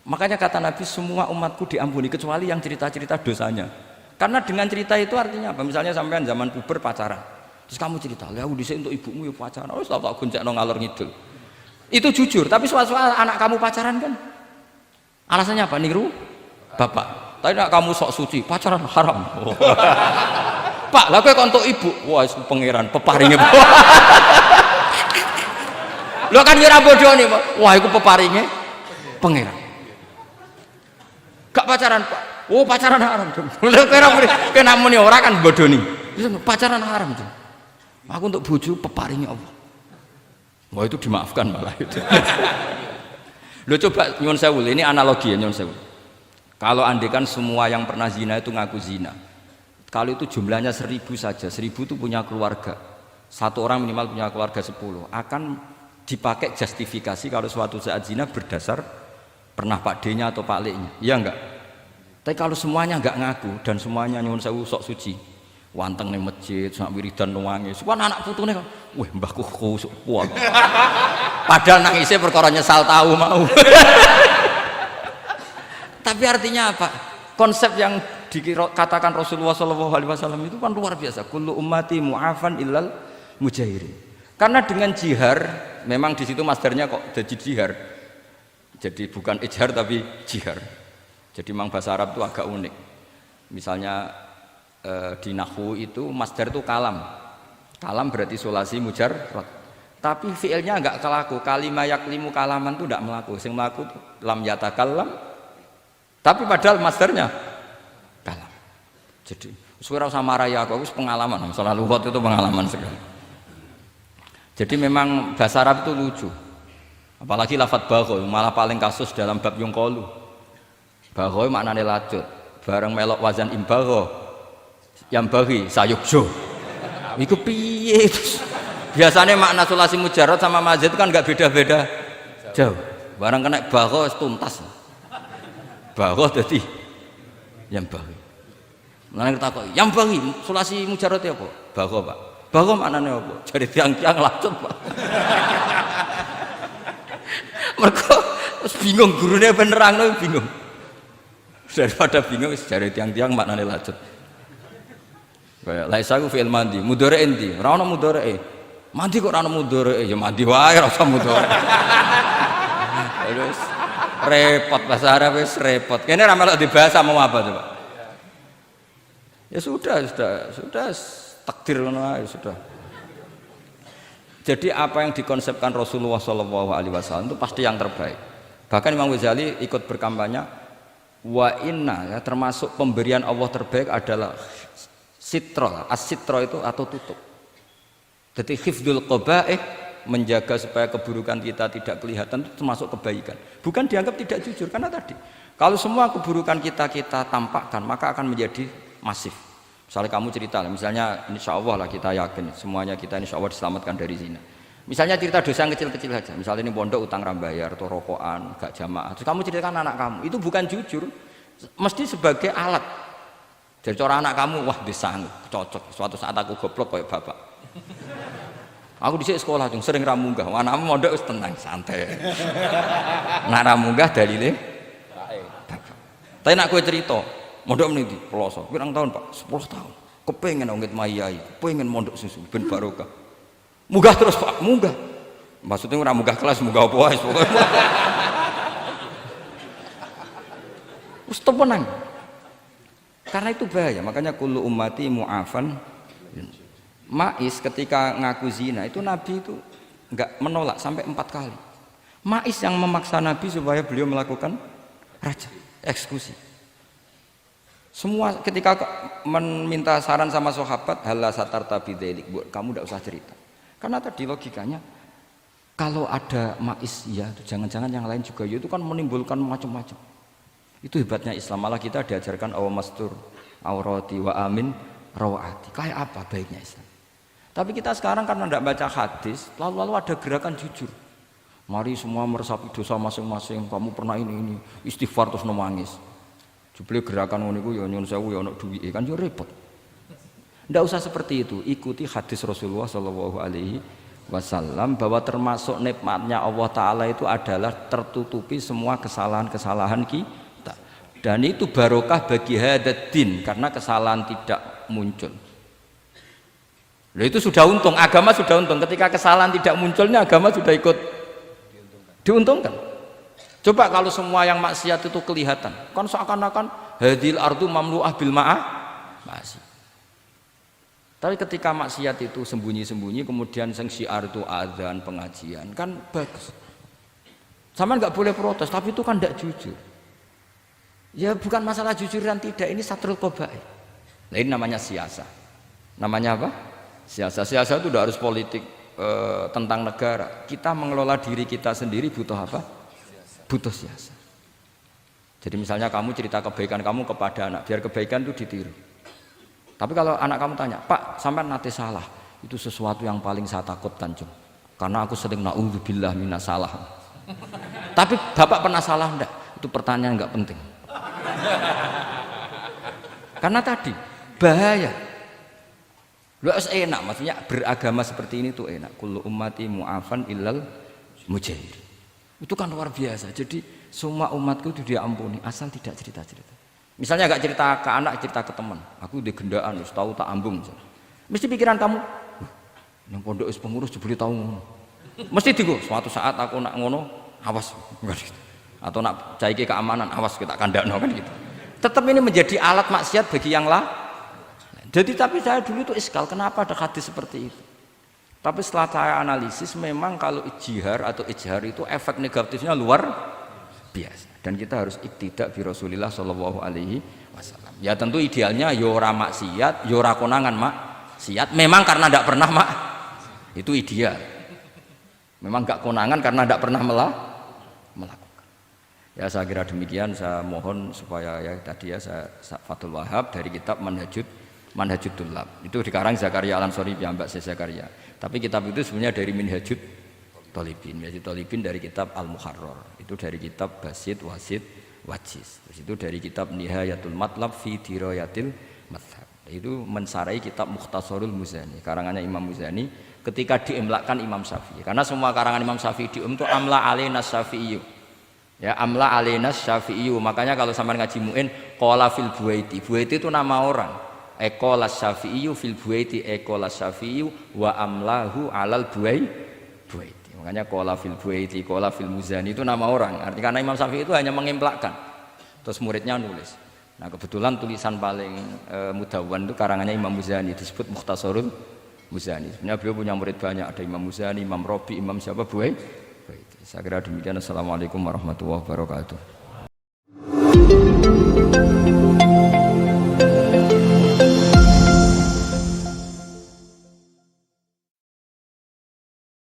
Makanya kata Nabi semua umatku diampuni kecuali yang cerita-cerita dosanya. Karena dengan cerita itu artinya apa? Misalnya sampean zaman puber pacaran, terus kamu cerita, lihat dhisik untuk ibumu ya pacaran, oh tak goncekno ngalor ngidul. Itu jujur, tapi soal anak kamu pacaran kan alasannya apa? Niru bapak. Tapi nak kamu sok suci, pacaran haram. Oh. Pak, lah kowe kok untuk ibu, wah itu pangeran peparinge. Lho kan kira bodoh nih, Pak. Wah itu peparinge pangeran. Gak pacaran, Pak. Oh pacaran haram dong. Kena muni orang kan bodoh nih. Pacaran haram dong. Aku untuk bojo peparingnya Allah. Wah itu dimaafkan malah itu. Lo coba nyun sewu, ini analogi ya nyun sewu. Kalau andekan semua yang pernah zina itu ngaku zina. Kalau itu jumlahnya 1000 saja, 1000 itu punya keluarga. Satu orang minimal punya keluarga 10. Akan dipakai justifikasi kalau suatu saat zina berdasar pernah Pak D-nya atau Pak L-nya. Iya enggak? Tapi kalau semuanya enggak ngaku dan semuanya nyuwun sewu sok suci, wanteng ning masjid, sak wiridan nangis. Suwan anak putune kok, wah mbahku khusuk kuat. Padahal nangisnya perkara nyesal tahu mau. Tapi artinya apa? Konsep yang dikatakan Rasulullah SAW itu kan luar biasa. Kullu ummati mu'afan illal mujahirin. Karena dengan jihar, memang di situ masdarnya kok jadi jihar. Jadi bukan ijhar tapi jihar. Jadi memang bahasa Arab itu agak unik. Misalnya di nahwu itu masdar itu kalam. Kalam berarti sulasi mujarrad. Tapi fiilnya enggak kelaku. Kalimah yaklimu kalaman itu enggak melaku. Sing melaku lam yatakallam. Tapi padahal masdarnya kalam. Jadi suara sama raya aku pengalaman. Masalah lughat itu pengalaman sekali. Jadi memang bahasa Arab itu lucu. Apalagi lafadz bagho malah paling kasus dalam bab yung qalu. Bagho maknane lacut. Bareng melok wazan imbagho yang bagi sayukjo. Iku piye itu? Biasanya makna sulasi mujarrad sama mazid kan enggak beda-beda jauh. Barang kena bagho tuntas. Bagho dadi yang bagi. Nang kok yang bagi sulasi mujarrad ya apa? Bagho, Pak. Bagho maknane apa? Jadi tiang-tiang lacut, Pak. Mereka bingung gurunya penerang bingung. Daripada bingung cari tiang-tiang maknane lacut. Kayak laisa ku fi'il mandi, mudhari endi? Ora ono mudhari. Mandi kok ora ono mudhari? Ya mandi wae ora usah mudhari. Terus repot bahasa Arab wis repot. Kene ra melok dibahasa mau apa coba? Ya sudah takdir ngono ae sudah. Jadi apa yang dikonsepkan Rasulullah SAW itu pasti yang terbaik. Bahkan Imam Ghazali ikut berkampanye wa inna ya, termasuk pemberian Allah terbaik adalah sitro. As-sitro itu atau tutup. Jadi hifdzul qaba'ih menjaga supaya keburukan kita tidak kelihatan itu termasuk kebaikan. Bukan dianggap tidak jujur karena tadi kalau semua keburukan kita tampakkan maka akan menjadi masif. Misalnya kamu cerita, misalnya insya Allah lah kita yakin semuanya kita insya Allah diselamatkan dari zina. Misalnya cerita dosa yang kecil-kecil saja, misalnya ini pondok utang rambayar atau rokokan, gak jamaah. Terus kamu ceritakan anak kamu, itu bukan jujur, mesti sebagai alat. Jadi cara anak kamu, wah disanggup, cocok. Suatu saat aku goblok kayak bapak. Aku dhisik sekolah cung sering ra munggah. Anakmu mondok wis tenang, santai. Nak ra munggah dalile bapak. Tapi nak kowe cerita, mondok meneh ndi? Pelosok. Pirang tahun, Pak? 10 tahun. Kepengin ngit mayai, kepengin mondok susu ben barokah. Munggah terus, Pak, munggah. Maksudnya ora munggah kelas, munggah apa wae pokoke. Wis tenang. Karena itu bahaya, makanya kullu ummati mu'afan. Ma'is ketika ngaku zina itu Nabi itu enggak menolak sampai 4 kali. Ma'is yang memaksa Nabi supaya beliau melakukan raja, eksekusi. Semua ketika meminta saran sama sahabat, halla satarta bidzalik, kamu enggak usah cerita. Karena tadi logikanya kalau ada Ma'is ya, jangan-jangan yang lain juga ya, itu kan menimbulkan macam-macam. Itu hebatnya Islam, malah kita diajarkan awamastur aurati wa amin rawati. Kayak apa baiknya Islam? Tapi kita sekarang karena tidak baca hadis, lalu ada gerakan jujur. Mari semua meresapi dosa masing-masing. Kamu pernah ini istighfar terus nangis. Jebule gerakan ngono iku ya nyun sewu ya ono duwike kan yo repot. Tidak usah seperti itu. Ikuti hadis Rasulullah Shallallahu Alaihi Wasallam bahwa termasuk nikmatnya Allah Taala itu adalah tertutupi semua kesalahan-kesalahan kita. Dan itu barokah bagi hadaddin karena kesalahan tidak muncul. Loh, itu sudah untung, agama sudah untung. Ketika kesalahan tidak munculnya agama sudah ikut diuntungkan. Coba kalau semua yang maksiat itu kelihatan, kan seakan-akan hadil ardu mamlu'ah bil ma'ah masih. Tapi ketika maksiat itu sembunyi-sembunyi, kemudian sang syiar itu adzan pengajian, kan bagus. Sama nggak boleh protes, tapi itu kan tidak jujur. Ya bukan masalah jujur dan tidak, ini satrul qabaih. Nah, ini namanya siasa. Namanya apa? Siasa itu tidak harus politik tentang negara. Kita mengelola diri kita sendiri butuh apa? Butuh siasa. Jadi misalnya kamu cerita kebaikan kamu kepada anak, biar kebaikan itu ditiru. Tapi kalau anak kamu tanya, Pak, sampai nate salah, itu sesuatu yang paling saya takutkan, Cung. Karena aku sering naudzubillah minas salah. Tapi Bapak pernah salah enggak? Itu pertanyaan enggak penting. Karena tadi bahaya. Lu enak, maksudnya beragama seperti ini tuh enak. Kullu ummati mu'afan illal mujahid. Itu kan luar biasa. Jadi semua umatku itu dia ampuni asal tidak cerita-cerita. Misalnya gak cerita ke anak, cerita ke teman. Aku di gendaan, wis tahu tak ambung. Mesti pikiran kamu, yang pondok is pengurus jebule tahu ngono. Mesti digo, suatu saat aku nak ngono, awas. Atau nak caiki keamanan, awas kita kandakno kan gitu. Tetap ini menjadi alat maksiat bagi yang lain. Jadi tapi saya dulu itu iskal, kenapa ada hadis seperti itu? Tapi setelah saya analisis, memang kalau ijtihar atau ijhar itu efek negatifnya luar biasa. Dan kita harus iktidak bi Rasulillah Shallallahu Alaihi Wasallam. Ya tentu idealnya yora maksiat, yora konangan maksiat. Memang karena tidak pernah itu ideal. Memang gak konangan karena tidak pernah melakukan. Ya saya kira demikian. Saya mohon supaya ya tadi ya saya Fathul Wahab dari kitab Manhajut Tullab. Itu dikarang Zakaria Al-Ansori piyambak Zakaria. Tapi kitab itu sebenarnya dari Minhajut Thalibin. Minhajut Thalibin dari kitab Al-Muharrar. Itu dari kitab Basit, Wasit, Wajiz. Terus itu dari kitab Nihayatul Matlab fi Dirayatil Madhab. Itu mensarai kitab Mukhtasarul Muzani. Karangannya Imam Muzani ketika diimlakkan Imam Syafi'i. Karena semua karangan Imam Syafi'i itu amla alaina Syafi'i. Ya, amla alaina Syafi'i. Makanya kalau sampean ngaji muin qala fil Buaiti. Buaiti itu nama orang. Ekolas Syafi'i fil Buaiti, ekolas Syafi'i wa amlahu alal Buaiti. Makanya qala fil Buaiti, qala fil Muzani itu nama orang. Artinya karena Imam Syafi'i itu hanya mengimplekan. Terus muridnya nulis. Nah, kebetulan tulisan paling mudawwan itu karangannya Imam Muzani, disebut Mukhtasarul Muzani. Sebenarnya beliau punya murid banyak, ada Imam Muzani, Imam Robi, Imam siapa Buaiti. Saya kira demikian. Assalamualaikum warahmatullahi wabarakatuh.